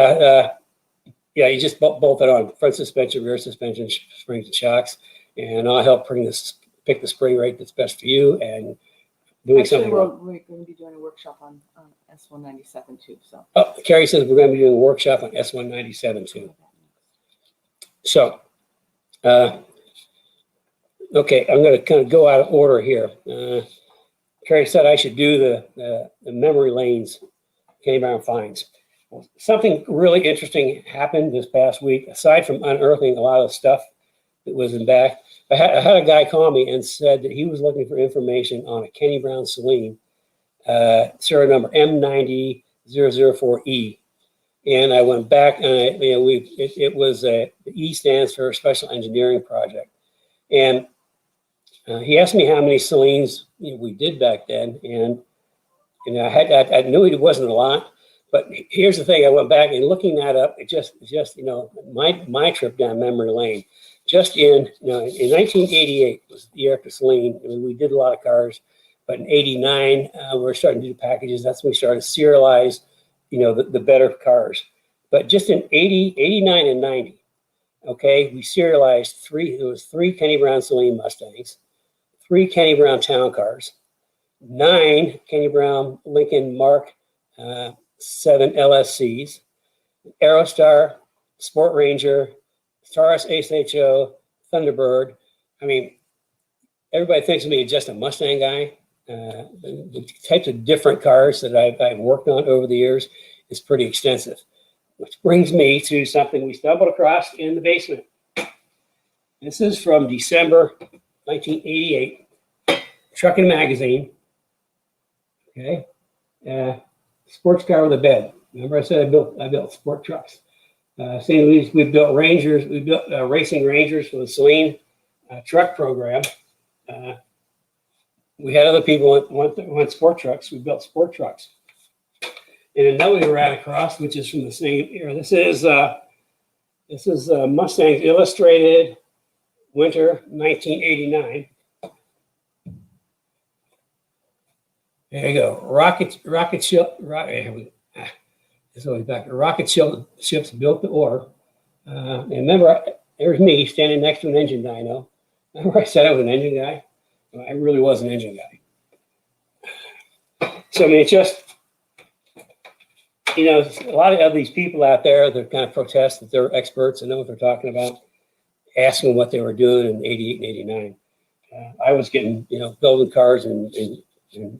just bolt it on: front suspension, rear suspension, springs and shocks. And I'll help pick the spring rate that's best for you and doing something. We're going to be doing a workshop on S197 too. So. Oh, Carrie says we're going to be doing a workshop on S197 too. So, okay, I'm going to kind of go out of order here. Carrie said I should do the memory lanes Kenny Brown finds. Well, something really interesting happened this past week. Aside from unearthing a lot of stuff that was in back, I had a guy call me and said that he was looking for information on a Kenny Brown Celine, serial number M90-004E. And I went back and it was the E stands for Special Engineering Project. And he asked me how many Celines we did back then, and I knew it wasn't a lot. But here's the thing: I went back and looking that up. It just my trip down memory lane. Just in 1988 was the year after Celine. I mean, we did a lot of cars, but in '89 we were starting to do packages. That's when we started to serialize, the better cars. But just in 89 and 90, okay, we serialized 3. It was 3 Kenny Brown Celine Mustangs, 3 Kenny Brown Town Cars, 9 Kenny Brown Lincoln Mark 7 LSCs, Aerostar, Sport Ranger, Taurus SHO, Thunderbird. I mean, everybody thinks of me as just a Mustang guy. The types of different cars that I've worked on over the years is pretty extensive, which brings me to something we stumbled across in the basement. This is from December 1988, Trucking Magazine. Okay, sports car with a bed. Remember I said I built sport trucks. St. Louis, we built Rangers. We built racing Rangers for the Celine truck program. We had other people want sport trucks. We built sport trucks. And another we ran across, which is from the same era. This is Mustangs Illustrated, winter 1989. There you go. Rocket ship. This way back. Rocket ships built to order. And remember, there's me standing next to an engine dyno. Remember I said I was an engine guy? Well, I really was an engine guy. So I mean, it's just, a lot of these people out there that kind of protest that they're experts and know what they're talking about. asking what they were doing in 88 and 89. I was getting, building cars and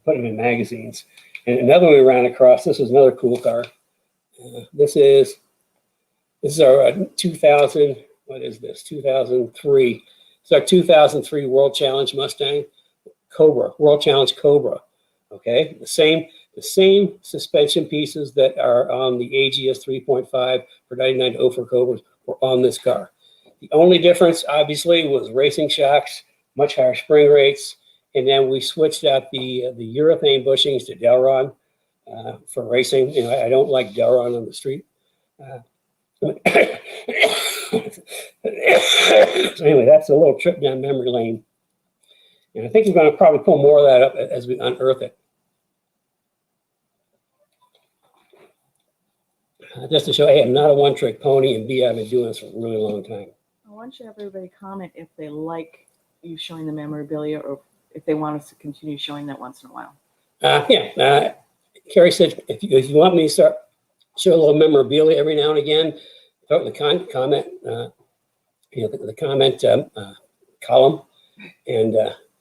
putting them in magazines. And another one we ran across, this is another cool car. This is our 2000, what is this, 2003. It's our 2003 World Challenge Mustang Cobra, World Challenge Cobra, okay? The same suspension pieces that are on the AGS 3.5 for 99 04 Cobras were on this car. The only difference, obviously, was racing shocks, much higher spring rates, and then we switched out the urethane bushings to Delron for racing. I don't like Delron on the street. So anyway, that's a little trip down memory lane. And I think we're going to probably pull more of that up as we unearth it. Just to show, hey, I'm not a one-trick pony, and B, I've been doing this for a really long time. I want you to have everybody comment if they like you showing the memorabilia or if they want us to continue showing that once in a while. Carrie said, if you want me to start show a little memorabilia every now and again, throw it in the comment, the comment column, and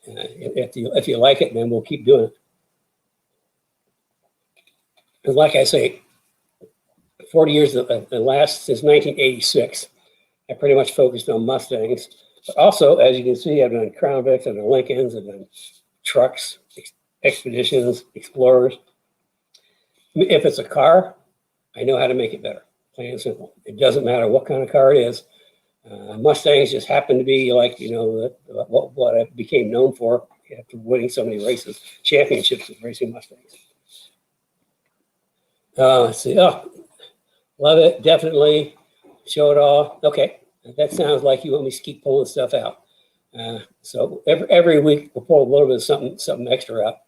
if you like it, then we'll keep doing it. And like I say, 40 years, the last since 1986, I pretty much focused on Mustangs. But also, as you can see, I've done Crown Vics, I've done Lincolns, I've done trucks, Expeditions, Explorers. If it's a car, I know how to make it better, plain and simple. It doesn't matter what kind of car it is. Mustangs just happen to be like, what I became known for after winning so many races, championships with racing Mustangs. Let's see. Oh, love it. Definitely. Show it all. Okay. That sounds like you want me to keep pulling stuff out. So every week we'll pull a little bit of something extra out.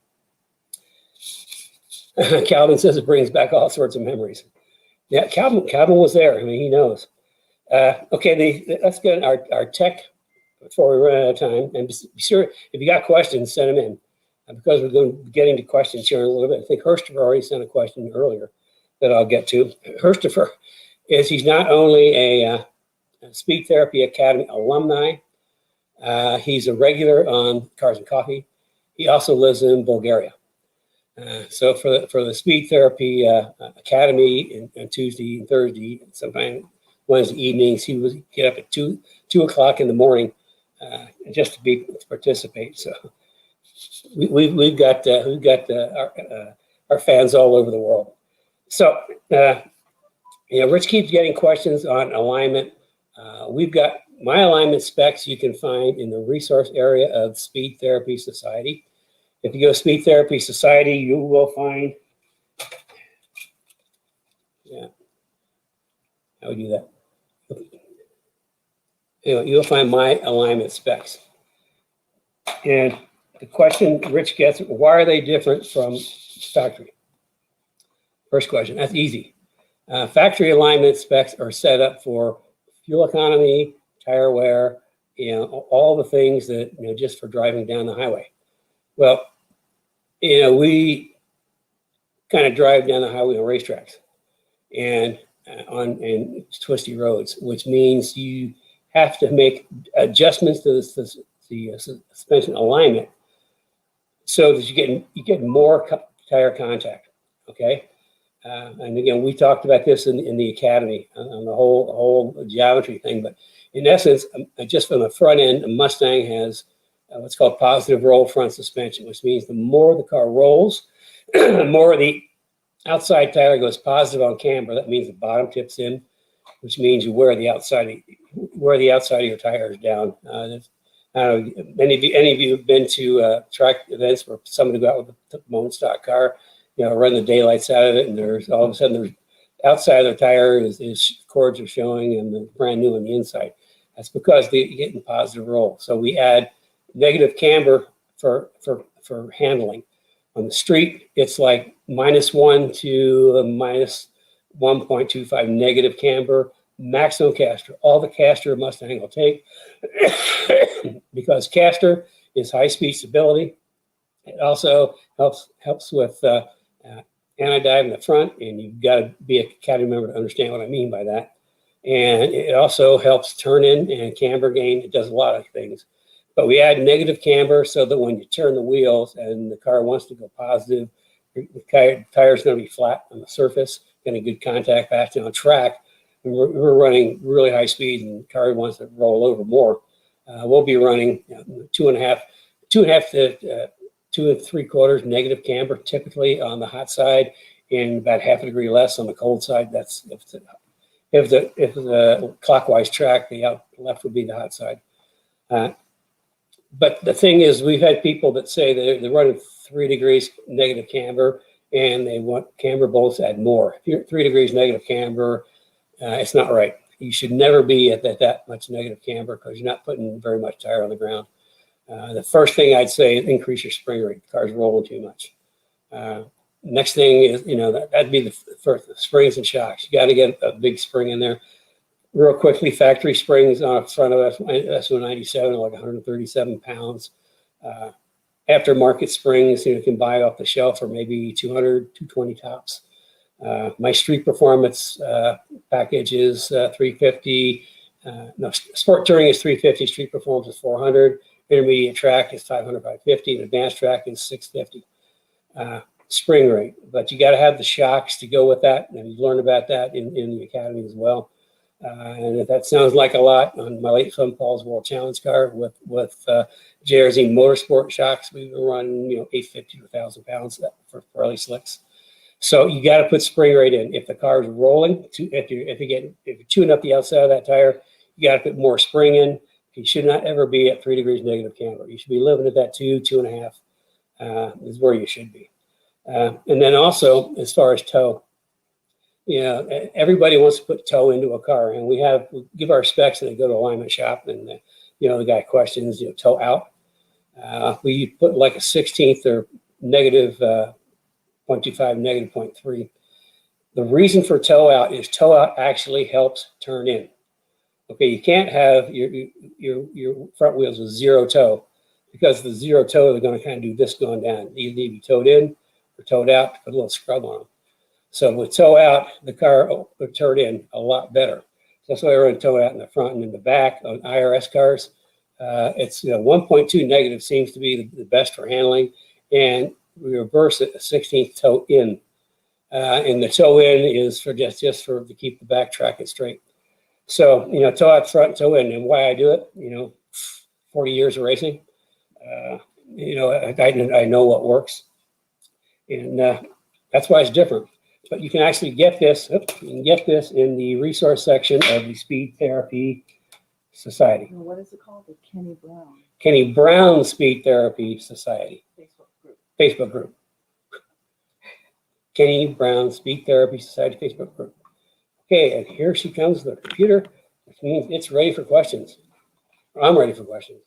Calvin says it brings back all sorts of memories. Yeah, Calvin was there. I mean, he knows. Okay, let's get our tech before we run out of time. And be sure, if you got questions, send them in. Because we're going to be getting to questions here in a little bit. I think Herstopher already sent a question earlier that I'll get to. Herstopher he's not only a Speed Therapy Academy alumni, he's a regular on Cars and Coffee. He also lives in Bulgaria. So for the Speed Therapy Academy on Tuesday and Thursday, and sometimes Wednesday evenings, he would get up at 2 o'clock in the morning just to participate. So we've got our fans all over the world. So Rich keeps getting questions on alignment. We've got my alignment specs you can find in the resource area of Speed Therapy Society. If you go to Speed Therapy Society, you will find, how would you do that? Anyway, you'll find my alignment specs. And the question Rich gets, why are they different from factory? First question, that's easy. Factory alignment specs are set up for fuel economy, tire wear, all the things that, just for driving down the highway. Well, we kind of drive down the highway on racetracks and on twisty roads, which means you have to make adjustments to the suspension alignment so that you get more tire contact. Okay, and again, we talked about this in the academy on the whole geometry thing. But in essence, just from the front end, a Mustang has what's called positive roll front suspension, which means the more the car rolls, the more the outside tire goes positive on camber. That means the bottom tips in, which means you wear the outside of your tires down. I don't know, any of you have been to track events where somebody go out with a bone stock car, run the daylights out of it, and there's all of a sudden there's outside of the tire is cords are showing and the brand new on the inside. That's because they're getting positive roll. So we add negative camber for handling. On the street, it's like -1 to -1.25 negative camber, maximum caster. All the caster Mustang will take because caster is high-speed stability. It also helps with anti-dive in the front, and you've got to be a academy member to understand what I mean by that. And it also helps turn in and camber gain. It does a lot of things. But we add negative camber so that when you turn the wheels and the car wants to go positive, the tire is going to be flat on the surface, getting good contact back on track. And we're running really high speed and the car wants to roll over more. We'll be running 2.5 to 2 3/4 negative camber typically on the hot side, and about half a degree less on the cold side. That's if the clockwise track, the left would be the hot side. But the thing is, we've had people that say they're running 3 degrees negative camber and they want camber bolts to add more. If you're 3 degrees negative camber, it's not right. You should never be at that much negative camber because you're not putting very much tire on the ground. The first thing I'd say is increase your spring rate. The car's rolling too much. Next thing is, that'd be the first, the springs and shocks. You got to get a big spring in there. Real quickly, factory springs on the front of S197 are like 137 pounds. Aftermarket springs, you can buy off the shelf for maybe 200, 220 tops. My street performance package is 350. Sport touring is 350. Street performance is 400. Intermediate track is 500, 550. And advanced track is 650. Spring rate, but you got to have the shocks to go with that, and you learn about that in the academy as well. And if that sounds like a lot, on my late son Paul's World Challenge car with JRZ Motorsport shocks, we were running 850 to 1,000 pounds for early slicks. So you got to put spring rate in. If the car is rolling, if you're tuning up the outside of that tire, you got to put more spring in. You should not ever be at 3 degrees negative camber. You should be living at that 2.5 is where you should be. And then also, as far as toe, everybody wants to put toe into a car, and we give our specs and they go to alignment shop, and the guy questions, toe out. We put like a 16th or negative 0.25, negative 0.3. The reason for toe out is toe out actually helps turn in. Okay, you can't have your front wheels with zero toe, because the zero toe, they're going to kind of do this going down. You need to be towed in or towed out to put a little scrub on them. So with toe out, the car will turn in a lot better. So that's why I run toe out in the front and in the back on IRS cars. It's 1.2 negative seems to be the best for handling, and we reverse it a 16th toe in. And the toe in is for just to keep the back tracking straight. So toe out front, toe in, and why I do it, 40 years of racing. I know what works, and that's why it's different. But you can actually get this. In the resource section of the Speed Therapy Society. What is it called? The Kenny Brown. Kenny Brown Speed Therapy Society. Facebook group. Kenny Brown Speed Therapy Society Facebook group. Okay, and here she comes, the computer, which means it's ready for questions. I'm ready for questions.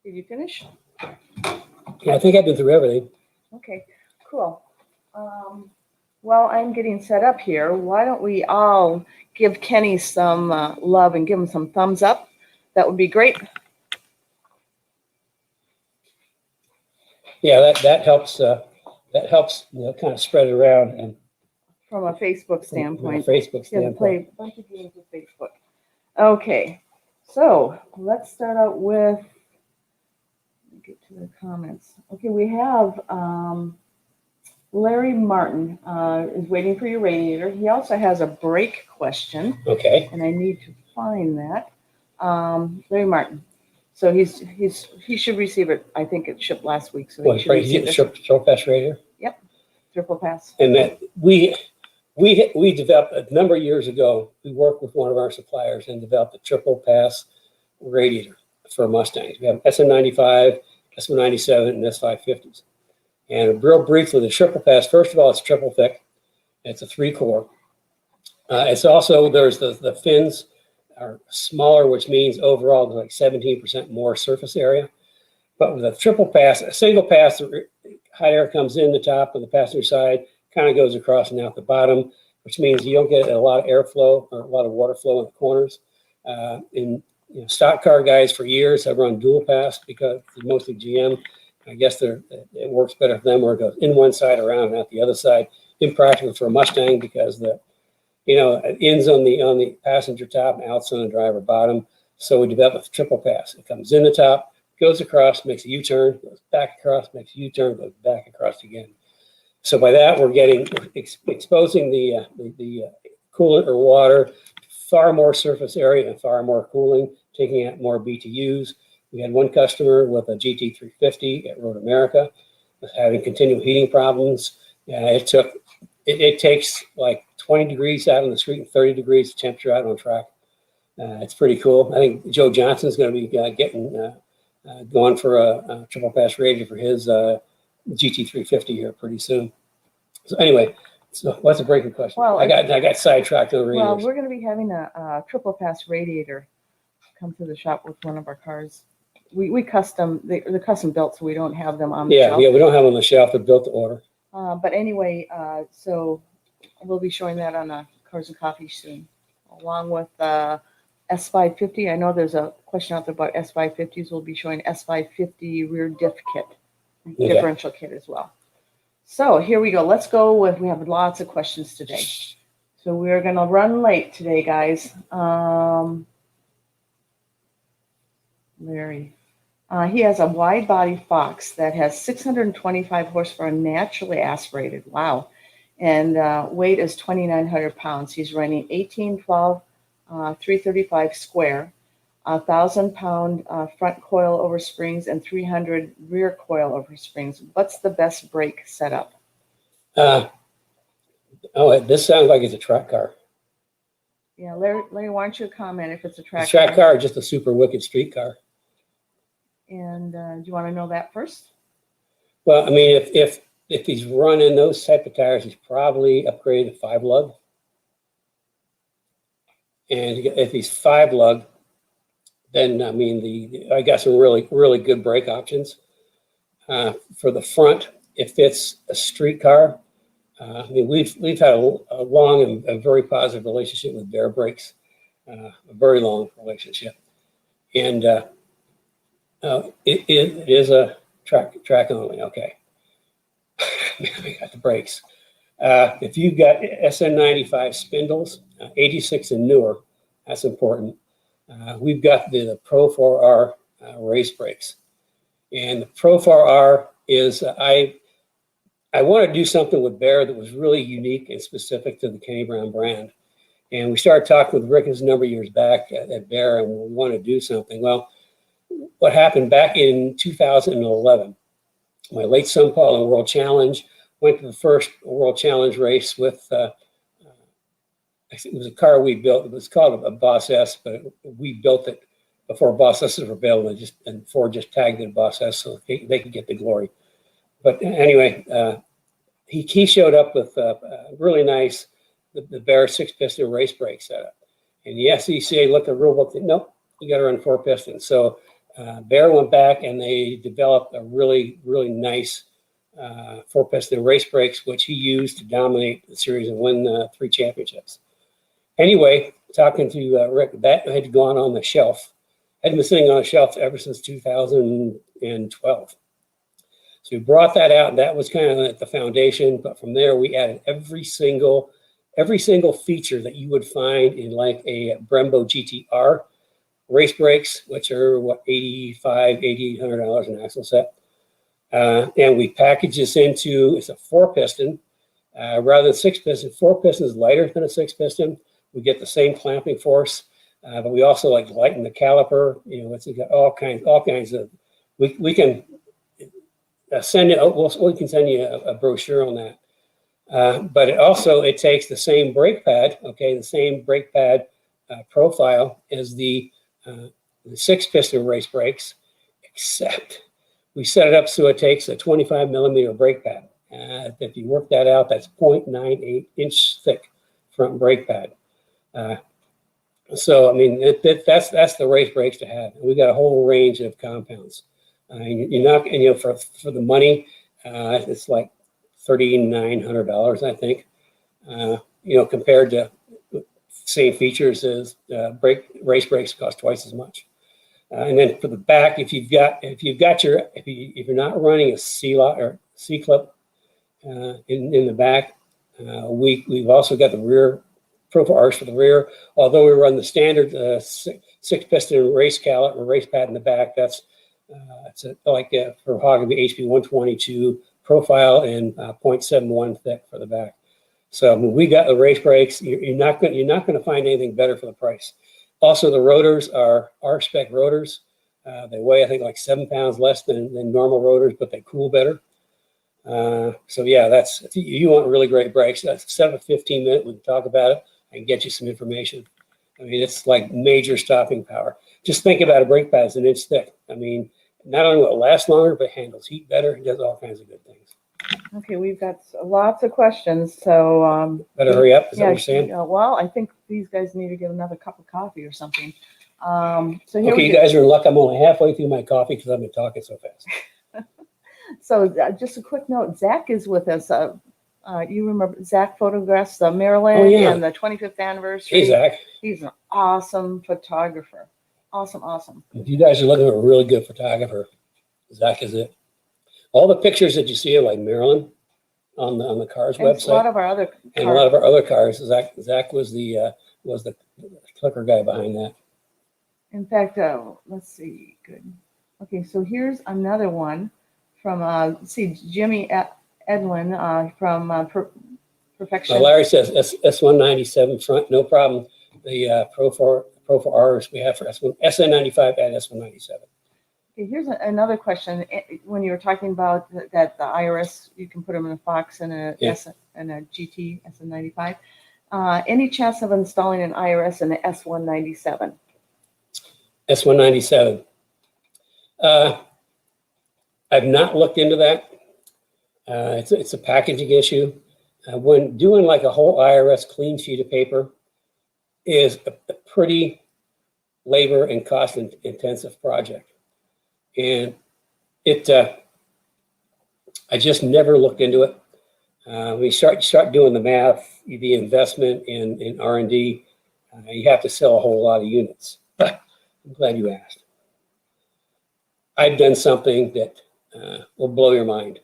Did you finish? Yeah, I think I've been through everything. Okay, cool. Well, I'm getting set up here. Why don't we all give Kenny some love and give him some thumbs up? That would be great. Yeah, that helps. That helps, kind of spread it around. And from a Facebook standpoint. From a Facebook standpoint. Play a bunch of games with Facebook. Okay, so let's start out with. Get to the comments. Okay, we have Larry Martin is waiting for your radiator. He also has a brake question. Okay. And I need to find that. Larry Martin. So he should receive it. I think it shipped last week. So he should receive it. Triple pass radiator. Yep, triple pass. And that we developed a number of years ago. We worked with one of our suppliers and developed a triple pass radiator for Mustangs. We have SM95, SM97, and S550s. And real briefly, the triple pass, first of all, it's triple thick. It's a 3-core. It's also, there's the fins are smaller, which means overall there's like 17% more surface area. But with a triple pass, a single pass, the hot air comes in the top of the passenger side, kind of goes across and out the bottom, which means you don't get a lot of airflow or a lot of water flow in the corners. Stock car guys for years have run dual pass because it's mostly GM. I guess it works better for them where it goes in one side around and out the other side. Impractical for a Mustang because the ins on the passenger top and outs on the driver bottom. So we developed a triple pass. It comes in the top, goes across, makes a U-turn, goes back across, makes a U-turn, goes back across again. So by that, we're exposing the coolant or water, far more surface area and far more cooling, taking out more BTUs. We had one customer with a GT350 at Road America was having continual heating problems. It takes like 20 degrees out on the street and 30 degrees temperature out on track. It's pretty cool. I think Joe Johnson's going to be going for a triple pass radiator for his GT350 here pretty soon. So anyway, what's a breaking question? Well, I got sidetracked over Well, radiators. we're going to be having a triple pass radiator come to the shop with one of our cars. They're custom built, so we don't have them on the shelf. Yeah, we don't have them on the shelf. They're built to order. But anyway, so we'll be showing that on Cars and Coffee soon, along with S550. I know there's a question out there about S550s. We'll be showing S550 rear diff kit, differential kit as well. So here we go. Let's go with, we have lots of questions today. So we're going to run late today, guys. Larry. He has a wide body Fox that has 625 horsepower naturally aspirated. Wow. And weight is 2,900 pounds. He's running 1812 335 square, 1,000-pound front coil over springs, and 300 rear coil over springs. What's the best brake setup? This sounds like it's a track car. Yeah, Larry, why don't you comment if it's a track car or just a super wicked street car? And do you want to know that first? Well, I mean, if he's running those type of tires, he's probably upgraded to 5-lug. And if he's 5-lug, then I mean, I got some really, really good brake options. For the front, if it's a street car, I mean, we've had a long and a very positive relationship with Bear Brakes, a very long relationship, and it is a track only. Okay, we got the brakes. If you've got SN95 spindles, 86 and newer, that's important. We've got the Pro 4R race brakes, and the Pro 4R is I want to do something with Bear that was really unique and specific to the Kenny Brown brand. And we started talking with Rick a number of years back at Bear, and we want to do something. Well, what happened back in 2011, my late son Paul in World Challenge went to the first World Challenge race with, it was a car we built. It was called a Boss S, but we built it before Boss S's were built, and Ford just tagged it Boss S so they could get the glory. But anyway, he showed up with really nice, the Bear 6-piston race brake setup. And the SECA looked at the rule book and said, nope, you got to run 4 pistons. So Bear went back and they developed a really, really nice 4-piston race brakes, which he used to dominate the series and win 3 championships. Anyway, talking to Rick, that had gone on the shelf. Had been sitting on a shelf ever since 2012. So we brought that out, and that was kind of at the foundation. But from there, we added every single feature that you would find in like a Brembo GTR race brakes, which are $8,500 an axle set. And we packaged this into, it's a 4-piston rather than 6-piston. 4-piston is lighter than a 6-piston. We get the same clamping force, but we also like lighten the caliper. It's got all kinds of. We can send it. We can send you a brochure on that. But it takes the same brake pad. Okay, the same brake pad profile as the 6-piston race brakes, except we set it up so it takes a 25 millimeter brake pad. If you work that out, that's 0.98 inch thick front brake pad. So I mean, that's the race brakes to have. We got a whole range of compounds. You're not, and for the money, it's like $3,900, I think. Compared to same features as race brakes cost twice as much. And then for the back, if you're not running a C-clip in the back, we've also got the rear Pro4Rs for the rear. Although we run the standard six-piston race pad in the back, that's for Hogby HP 122 profile and 0.71 thick for the back. So when we got the race brakes, you're not going to find anything better for the price. Also, the rotors are R-spec rotors. They weigh, I think, like 7 pounds less than normal rotors, but they cool better. So yeah, you want really great brakes. That's 7 to 15 minutes. We can talk about it. I can get you some information. I mean, it's like major stopping power. Just think about a brake pad. It's an inch thick. I mean, not only will it last longer, but handles heat better. It does all kinds of good things. Okay, we've got lots of questions, so better hurry up. Is that what you're saying? Well, I think these guys need to get another cup of coffee or something. So here okay, you guys are in luck. I'm only halfway through my coffee because I've been talking so fast. So just a quick note, Zach is with us. You remember Zach photographs Maryland and the 25th anniversary. Hey, Zach. He's an awesome photographer. Awesome. If you guys are looking for a really good photographer, Zach is it. All the pictures that you see of like Maryland on the car's website. A lot of our other cars. And a lot of our other cars. Zach was the clicker guy behind that. In fact, let's see. Good. Okay, so here's another one from Jimmy Edwin from Perfection. Larry says S197 front, no problem. The Pro4Rs we have for SN95 and S197. Okay, here's another question. When you were talking about that the IRS, you can put them in a Fox and a GT SN95. Any chance of installing an IRS in the S197? S197. I've not looked into that. It's a packaging issue. When doing like a whole IRS clean sheet of paper is a pretty labor and cost intensive project. And I just never looked into it. We start doing the math, the investment in R&D, you have to sell a whole lot of units. I'm glad you asked. I've done something that will blow your mind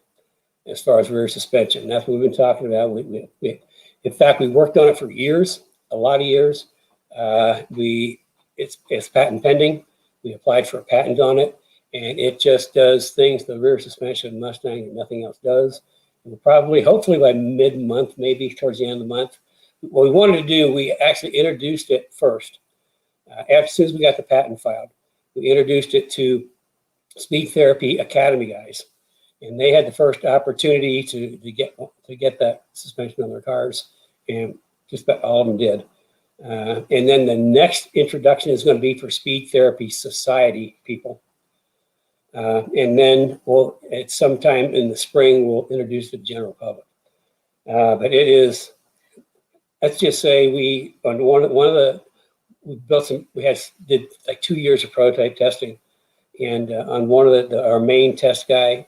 as far as rear suspension. That's what we've been talking about. In fact, we worked on it for years, a lot of years. It's patent pending. We applied for a patent on it. And it just does things the rear suspension of Mustang and nothing else does. And hopefully by mid-month, maybe towards the end of the month, what we wanted to do, we actually introduced it first. As soon as we got the patent filed, we introduced it to Speed Therapy Academy guys. And they had the first opportunity to get that suspension on their cars. And just about all of them did. And then the next introduction is going to be for Speed Therapy Society people. And then at some time in the spring, we'll introduce the general public. But it is, let's just say we did like 2 years of prototype testing. And on one of our main test guy,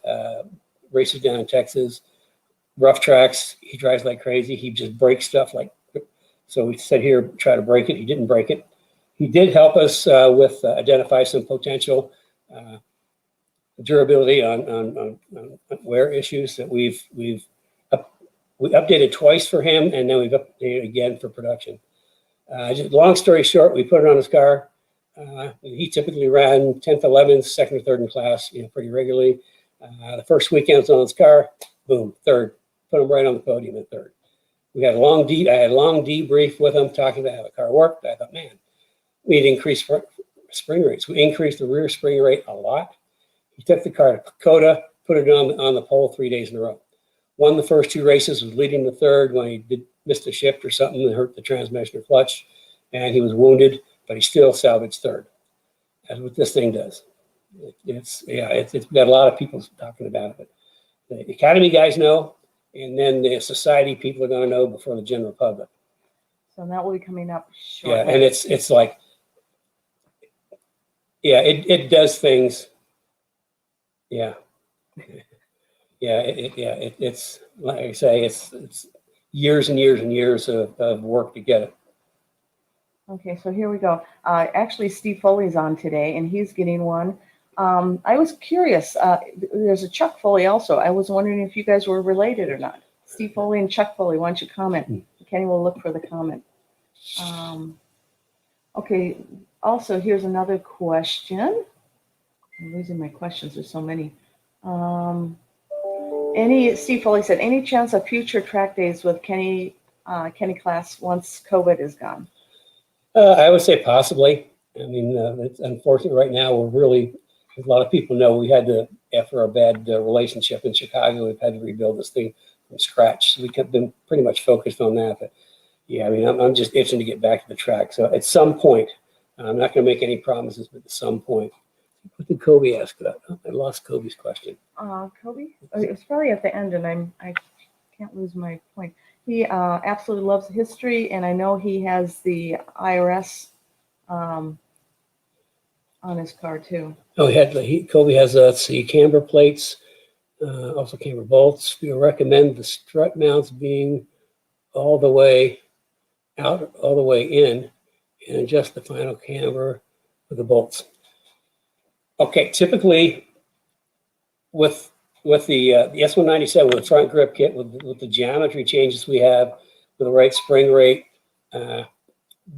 races down in Texas, rough tracks, he drives like crazy. He just breaks stuff so we said, here, try to break it. He didn't break it. He did help us with identify some potential durability on wear issues that we updated twice for him, and then we've updated again for production. Just long story short, we put it on his car. He typically ran 10th, 11th, second or third in class, pretty regularly. The first weekend was on his car, boom, third. Put him right on the podium at third. I had a long debrief with him, talking about how the car worked. I thought, man, we need to increase spring rates. We increased the rear spring rate a lot. He took the car to Dakota, put it on the pole 3 days in a row. Won the first 2 races, was leading the third when he missed a shift or something that hurt the transmission or clutch, and he was wounded, but he still salvaged third. That's what this thing does. It's got a lot of people talking about it. But the Academy guys know, and then the society people are going to know before the general public. So that will be coming up shortly. Yeah, and it's like, it does things. Yeah. It's like I say, it's years and years and years of work to get it. Okay, so here we go. Actually, Steve Foley's on today, and he's getting one. I was curious. There's a Chuck Foley also. I was wondering if you guys were related or not. Steve Foley and Chuck Foley, why don't you comment? Kenny will look for the comment. Okay, also, here's another question. I'm losing my questions, there's so many. Steve Foley said, any chance of future track days with Kenny class once COVID is gone? I would say possibly. I mean, it's unfortunate right now. We're really, as a lot of people know, we had to, after our bad relationship in Chicago, we've had to rebuild this thing from scratch. So we have been pretty much focused on that. But yeah, I mean, I'm just itching to get back to the track. So at some point, I'm not going to make any promises, but at some point. What did Kobe ask about? Oh, I lost Kobe's question. Kobe? It was probably at the end, and I can't lose my point. He absolutely loves history, and I know he has the IRS on his car too. Oh, Kobe has let's see, camber plates, also camber bolts. We recommend the strut mounts being all the way out, all the way in, and adjust the final camber with the bolts. Okay, typically with the S197 with the front grip kit, with the geometry changes we have, with the right spring rate,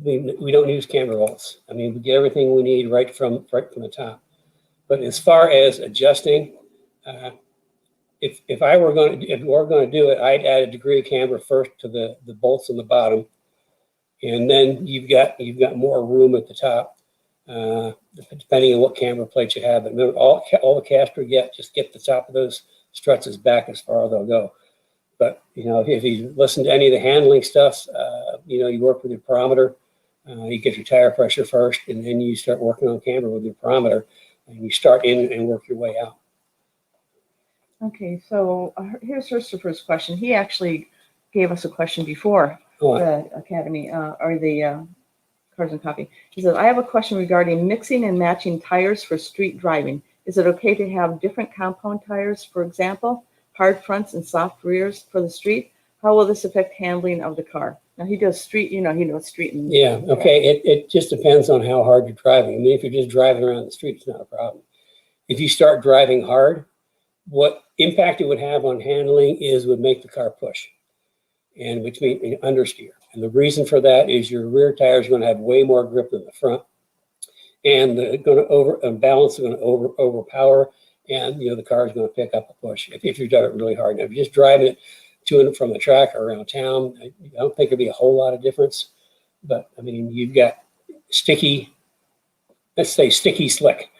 we don't use camber bolts. I mean, we get everything we need right from the top. But as far as adjusting, if we're going to do it, I'd add a degree of camber first to the bolts on the bottom, and then you've got more room at the top, depending on what camber plate you have. But remember, all the caster just get the top of those struts as back as far as they'll go. But if you listen to any of the handling stuff, you work with your barometer. You get your tire pressure first, and then you start working on camber with your barometer, and you start in and work your way out. Okay, so here's Christopher's question. He actually gave us a question before the Academy or the Cars and Coffee. He says, I have a question regarding mixing and matching tires for street driving. Is it okay to have different compound tires, for example, hard fronts and soft rears for the street? How will this affect handling of the car? Now he does street, he knows street. And yeah, okay. It just depends on how hard you're driving. I mean, if you're just driving around the street, it's not a problem. If you start driving hard, what impact it would have on handling would make the car push, and which means understeer. And the reason for that is your rear tires are going to have way more grip than the front, and they're going to balance, going to overpower, and the car is going to pick up a push if you drive it really hard. Now, if you're just driving it to and from the track or around town, I don't think it'd be a whole lot of difference. But I mean, you've got let's say sticky slick.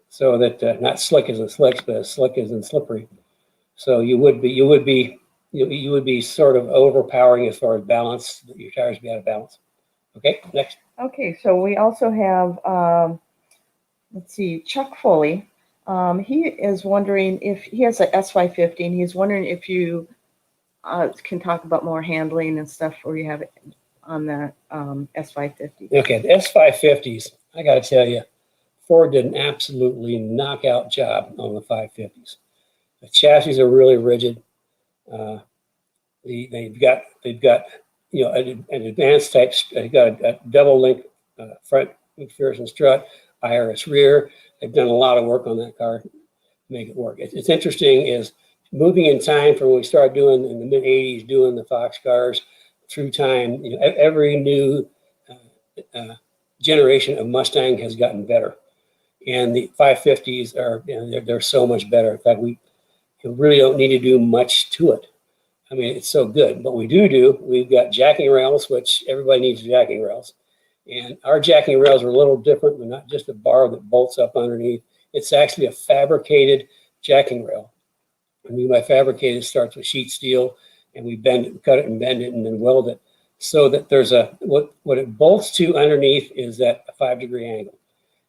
So that not slick as in slicks, but slick as in slippery. So you would be sort of overpowering as far as balance. Your tires would be out of balance. Okay, next. Okay, so we also have let's see, Chuck Foley. He is wondering if he has a S550, and he's wondering if you can talk about more handling and stuff, or you have it on the S550. Okay, the S550s. I got to tell you, Ford did an absolutely knockout job on the 550s. The chassis are really rigid. They've got an advanced type. They've got a double link front McPherson strut, IRS rear. They've done a lot of work on that car to make it work. It's interesting is moving in time from when we started doing in the mid '80s, doing the Fox cars through time. Every new generation of Mustang has gotten better. And the 550s are, they're so much better. In fact, we really don't need to do much to it. I mean, it's so good. But we've got jacking rails, which everybody needs jacking rails. And our jacking rails are a little different. They're not just a bar that bolts up underneath. It's actually a fabricated jacking rail. I mean, by fabricated, it starts with sheet steel, and we bend it, cut it and bend it, and then weld it. So that there's what it bolts to underneath is at a 5-degree angle.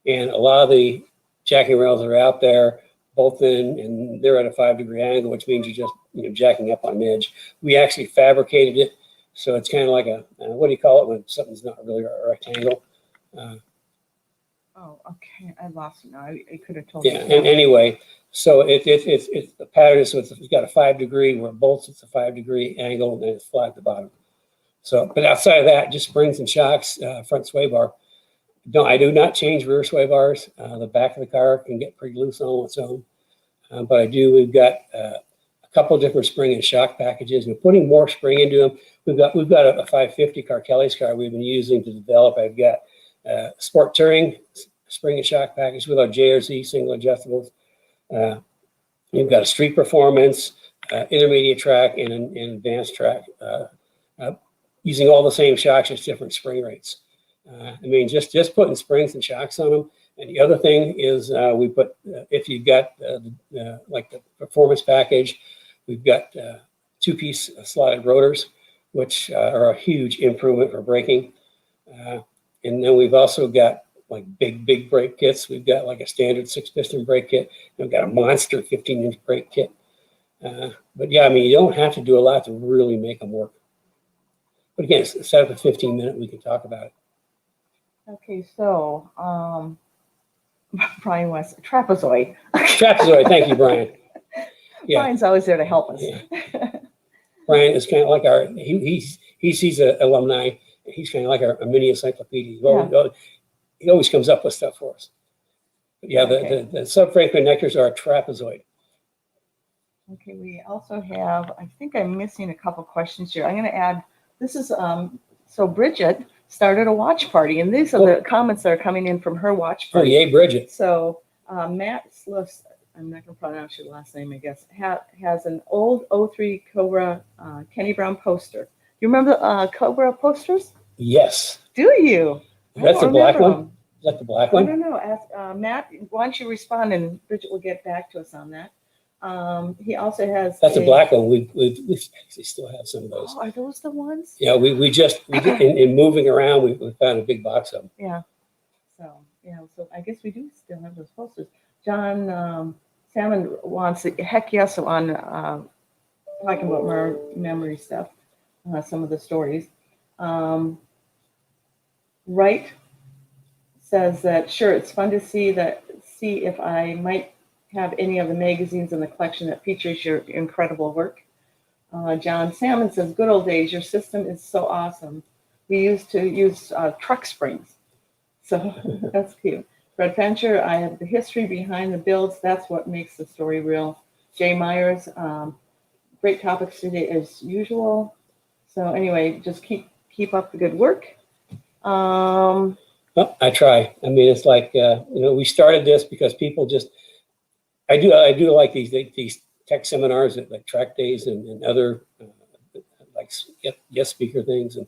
And a lot of the jacking rails that are out there bolt in, and they're at a 5-degree angle, which means you're just jacking up on edge. We actually fabricated it, so it's kind of like a what do you call it when something's not really a rectangle? Oh, okay, I lost it now. I could have told you. Yeah, and anyway, so it's the pattern is so it's got a 5-degree where it bolts. It's a 5-degree angle, and then it's flat at the bottom. So, but outside of that, just springs and shocks, front sway bar. No, I do not change rear sway bars. The back of the car can get pretty loose on its own. But we've got a couple different spring and shock packages. We're putting more spring into them. We've got a 550 car, Kelly's car, we've been using to develop. I've got Sport Touring spring and shock package with our JRZ single adjustables. You've got a street performance, intermediate track, and an advanced track, using all the same shocks, just different spring rates. I mean, just putting springs and shocks on them. And the other thing is we put, if you've got like the performance package, we've got 2-piece slotted rotors, which are a huge improvement for braking. And then we've also got like big brake kits. We've got like a standard 6-piston brake kit. We've got a monster 15-inch brake kit. But yeah, I mean, you don't have to do a lot to really make them work. But again, set up a 15-minute, we can talk about it. Okay, so Brian West, trapezoid. Trapezoid, thank you, Brian. Yeah. Brian's always there to help us. Yeah. Brian is kind of like our, he's an alumni. He's kind of like our mini encyclopedia. He always comes up with stuff for us. But yeah, Okay. the subframe connectors are a trapezoid. Okay, we also have, I think I'm missing a couple questions here. I'm going to add, this is, so Bridget started a watch party, and these are the comments that are coming in from her watch Oh, party. yay, Bridget. So Matt Sluss, I'm not going to pronounce your last name, I guess, has an old 03 Cobra Kenny Brown poster. Do you remember Cobra posters? Yes. Do you? That's the black remember one? them. Is that the black I one? don't know. Ask Matt, why don't you respond, and Bridget will get back to us on that. He also has. That's a black one. We actually still have some of those. Oh, are those the ones? Yeah, we just in moving around, we found a big box of them. Yeah. So I guess we do still have those posters. John Salmon wants heck yes on talking about memory stuff, some of the stories. Wright says that sure, it's fun to see if I might have any of the magazines in the collection that features your incredible work. John Salmon says, good old days, your system is so awesome. We used to use truck springs. So that's cute. Fred Fincher, I have the history behind the builds. That's what makes the story real. Jay Myers, great topics today as usual. So anyway, just keep up the good work. Well, I try. I mean, it's like, we started this because people just, I do like these tech seminars at like track days and other like guest speaker things. And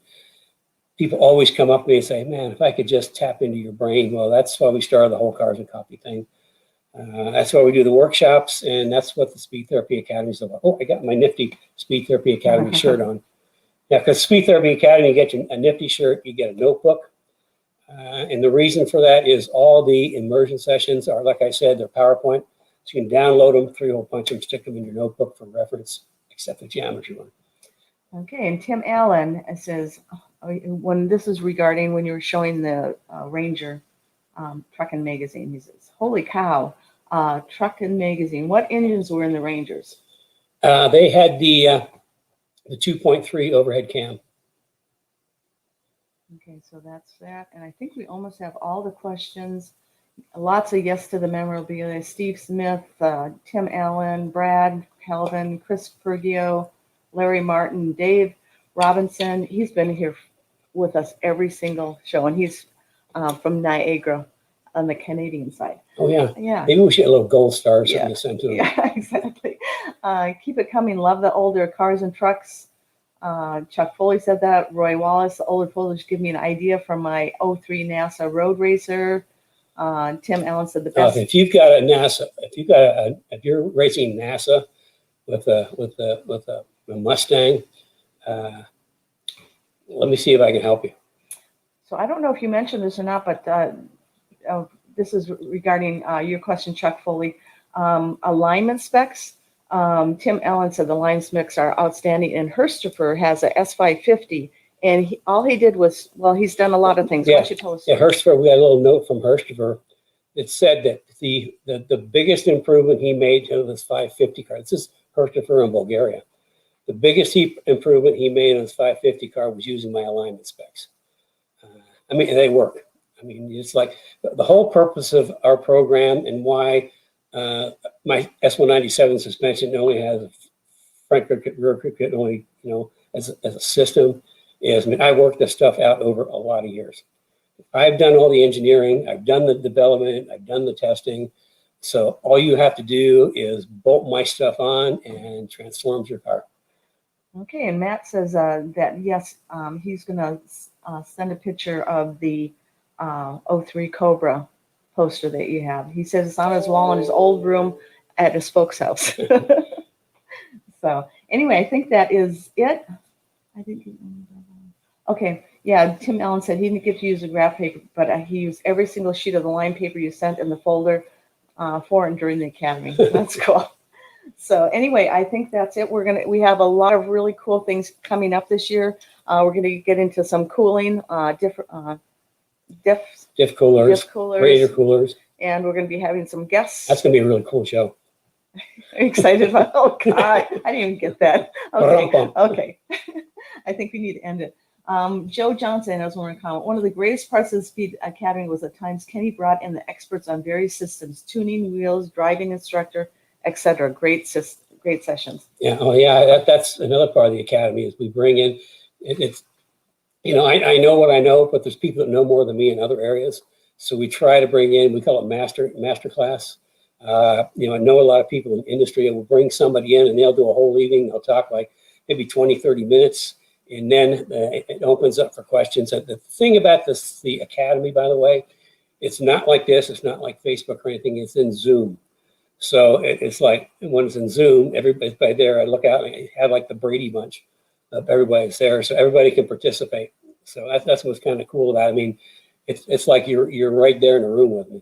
people always come up to me and say, man, if I could just tap into your brain. Well, that's why we started the whole Cars and Coffee thing. That's why we do the workshops. And that's what the Speed Therapy Academy is about. Oh, I got my nifty Speed Therapy Academy shirt on. Yeah, because Speed Therapy Academy, you get a nifty shirt, you get a notebook. And the reason for that is all the immersion sessions are, like I said, they're PowerPoint. So you can download them, 3-hole punch them, stick them in your notebook for reference, except the geometry one. Okay, and Tim Allen says, when this is regarding when you were showing the Ranger Truckin' Magazine, he says, holy cow, Truckin' Magazine, what engines were in the Rangers? They had the 2.3 overhead cam. Okay, so that's that. And I think we almost have all the questions. Lots of yes to the memorabilia. Steve Smith, Tim Allen, Brad Calvin, Chris Pergio, Larry Martin, Dave Robinson. He's been here with us every single show, and he's from Niagara on the Canadian side. Oh, yeah. Yeah. Maybe we should get a little gold star or something Yeah. to send to them. Yeah, exactly. Keep it coming. Love the older cars and trucks. Chuck Foley said that. Roy Wallace, the older photos give me an idea from my 03 NASA Road Racer. Tim Allen said the best. If you've got a NASA, if you're racing NASA with a Mustang, let me see if I can help you. So I don't know if you mentioned this or not, but this is regarding your question, Chuck Foley. Alignment specs. Tim Allen said the line specs are outstanding, and Hurstifer has a S550, and all he did was, well, he's done a lot of things. Yeah. Why don't you tell us? Yeah, Hurstifer, we got a little note from Hurstifer that said that the biggest improvement he made to this 550 car, this is Hurstifer in Bulgaria, the biggest improvement he made on his 550 car was using my alignment specs. I mean, they work. I mean, it's like the whole purpose of our program and why my S197 suspension only has a front grip kit, rear grip kit only, as a system is, I mean, I worked this stuff out over a lot of years. I've done all the engineering, I've done the development, I've done the testing. So all you have to do is bolt my stuff on and transforms your car. Okay, and Matt says that yes, he's going to send a picture of the '03 Cobra poster that you have. He says it's on his wall in his old room at his folks' house. So anyway, I think that is it. I think. Okay, yeah. Tim Allen said he didn't get to use the graph paper, but he used every single sheet of the line paper you sent in the folder for and during the academy. That's cool. So anyway, I think that's it. We have a lot of really cool things coming up this year. We're gonna get into some cooling, diff coolers, radiator coolers, and we're gonna be having some guests. That's gonna be a really cool show. Excited about? Oh God, I didn't even get that. Okay. I think we need to end it. Joe Johnson has one comment. One of the greatest parts of the Speed Academy was the times Kenny brought in the experts on various systems, tuning, wheels, driving instructor, etc. Great sessions. Yeah. Oh, yeah. That's another part of the academy is we bring in. It's I know what I know, but there's people that know more than me in other areas. So we try to bring in. We call it master class. I know a lot of people in the industry, and we'll bring somebody in, and they'll do a whole evening. They'll talk like maybe 20, 30 minutes, and then it opens up for questions. And the thing about the academy, by the way, it's not like this. It's not like Facebook or anything. It's in Zoom. So it's like when it's in Zoom, everybody's by there. I look out and I have like the Brady Bunch of everybody's there, so everybody can participate. So that's what's kind of cool about it. I mean, it's like you're right there in the room with me.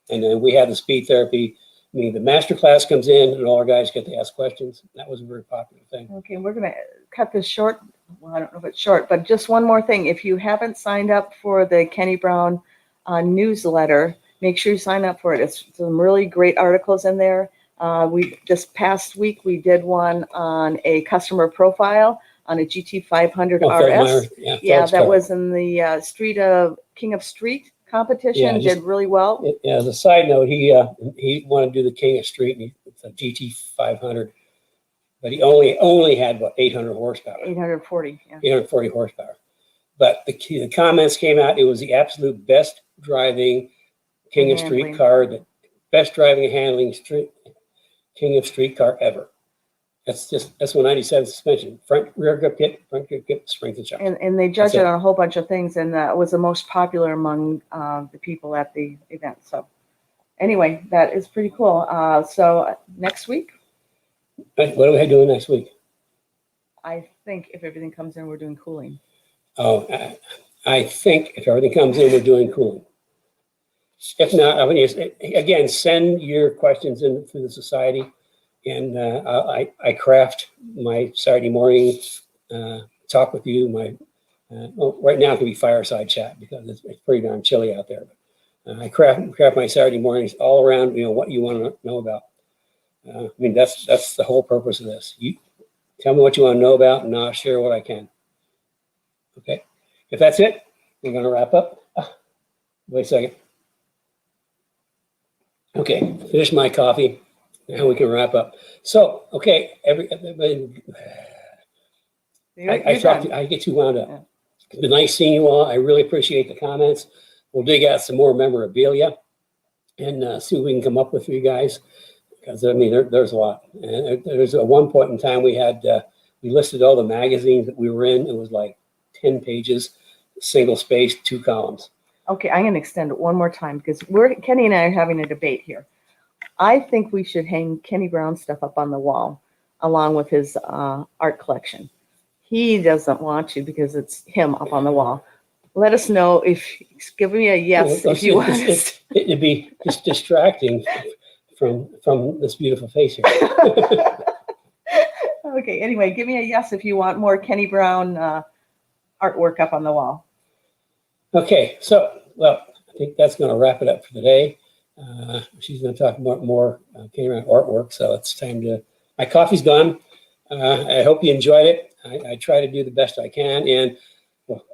And then we have the speed therapy. I mean, the master class comes in and all our guys get to ask questions. That was a very popular thing. Okay, we're going to cut this short. Well, I don't know if it's short, but just one more thing. If you haven't signed up for the Kenny Brown newsletter, make sure you sign up for it. It's some really great articles in there. This past week, we did one on a customer profile on a GT500 RS. Yeah, that was in the King of Street competition. Did really well. As a side note, he wanted to do the King of Street, and it's a GT500, but he only had about 800 horsepower. 840. Yeah. 840 horsepower. But the comments came out. It was the absolute best driving King of Street car, the best driving and handling King of Street car ever. That's 197 suspension, rear grip kit, springs and shocks. And they judge it on a whole bunch of things, and it was the most popular among the people at the event. So anyway, that is pretty cool. So next week. What are we doing next week? I think if everything comes in, we're doing cooling. Oh, I think if everything comes in, we're doing cooling. If not, I mean, again, send your questions in through the society. And I craft my Saturday morning talk with you. Right now it can be fireside chat because it's pretty darn chilly out there. But I craft my Saturday mornings all around what you want to know about. I mean that's the whole purpose of this. You tell me what you want to know about, and I'll share what I can. Okay, if that's it, we're going to wrap up. Wait a second. Okay, finish my coffee. Now we can wrap up. So, okay, everybody, I get too wound up. Yeah. It's been nice seeing you all. I really appreciate the comments. We'll dig out some more memorabilia and see what we can come up with for you guys. Because, I mean, there's a lot. And there's at one point in time we listed all the magazines that we were in. It was like 10 pages, single space, 2 columns. Okay, I'm going to extend it one more time because Kenny and I are having a debate here. I think we should hang Kenny Brown stuff up on the wall along with his art collection. He doesn't want to because it's him up on the wall. Let us know give me a yes if you want. It'd be just distracting from this beautiful face here. Okay, anyway, give me a yes if you want more Kenny Brown artwork up on the wall. Okay, so, I think that's going to wrap it up for today. She's going to talk more Kenny Brown artwork, so it's time to. My coffee's done. I hope you enjoyed it. I try to do the best I can, and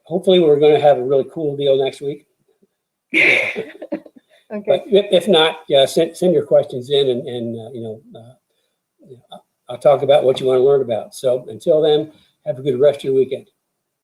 hopefully we're going to have a really cool deal next week. Okay. But if not, send your questions in, and talk about what you want to learn about. So until then, have a good rest of your weekend.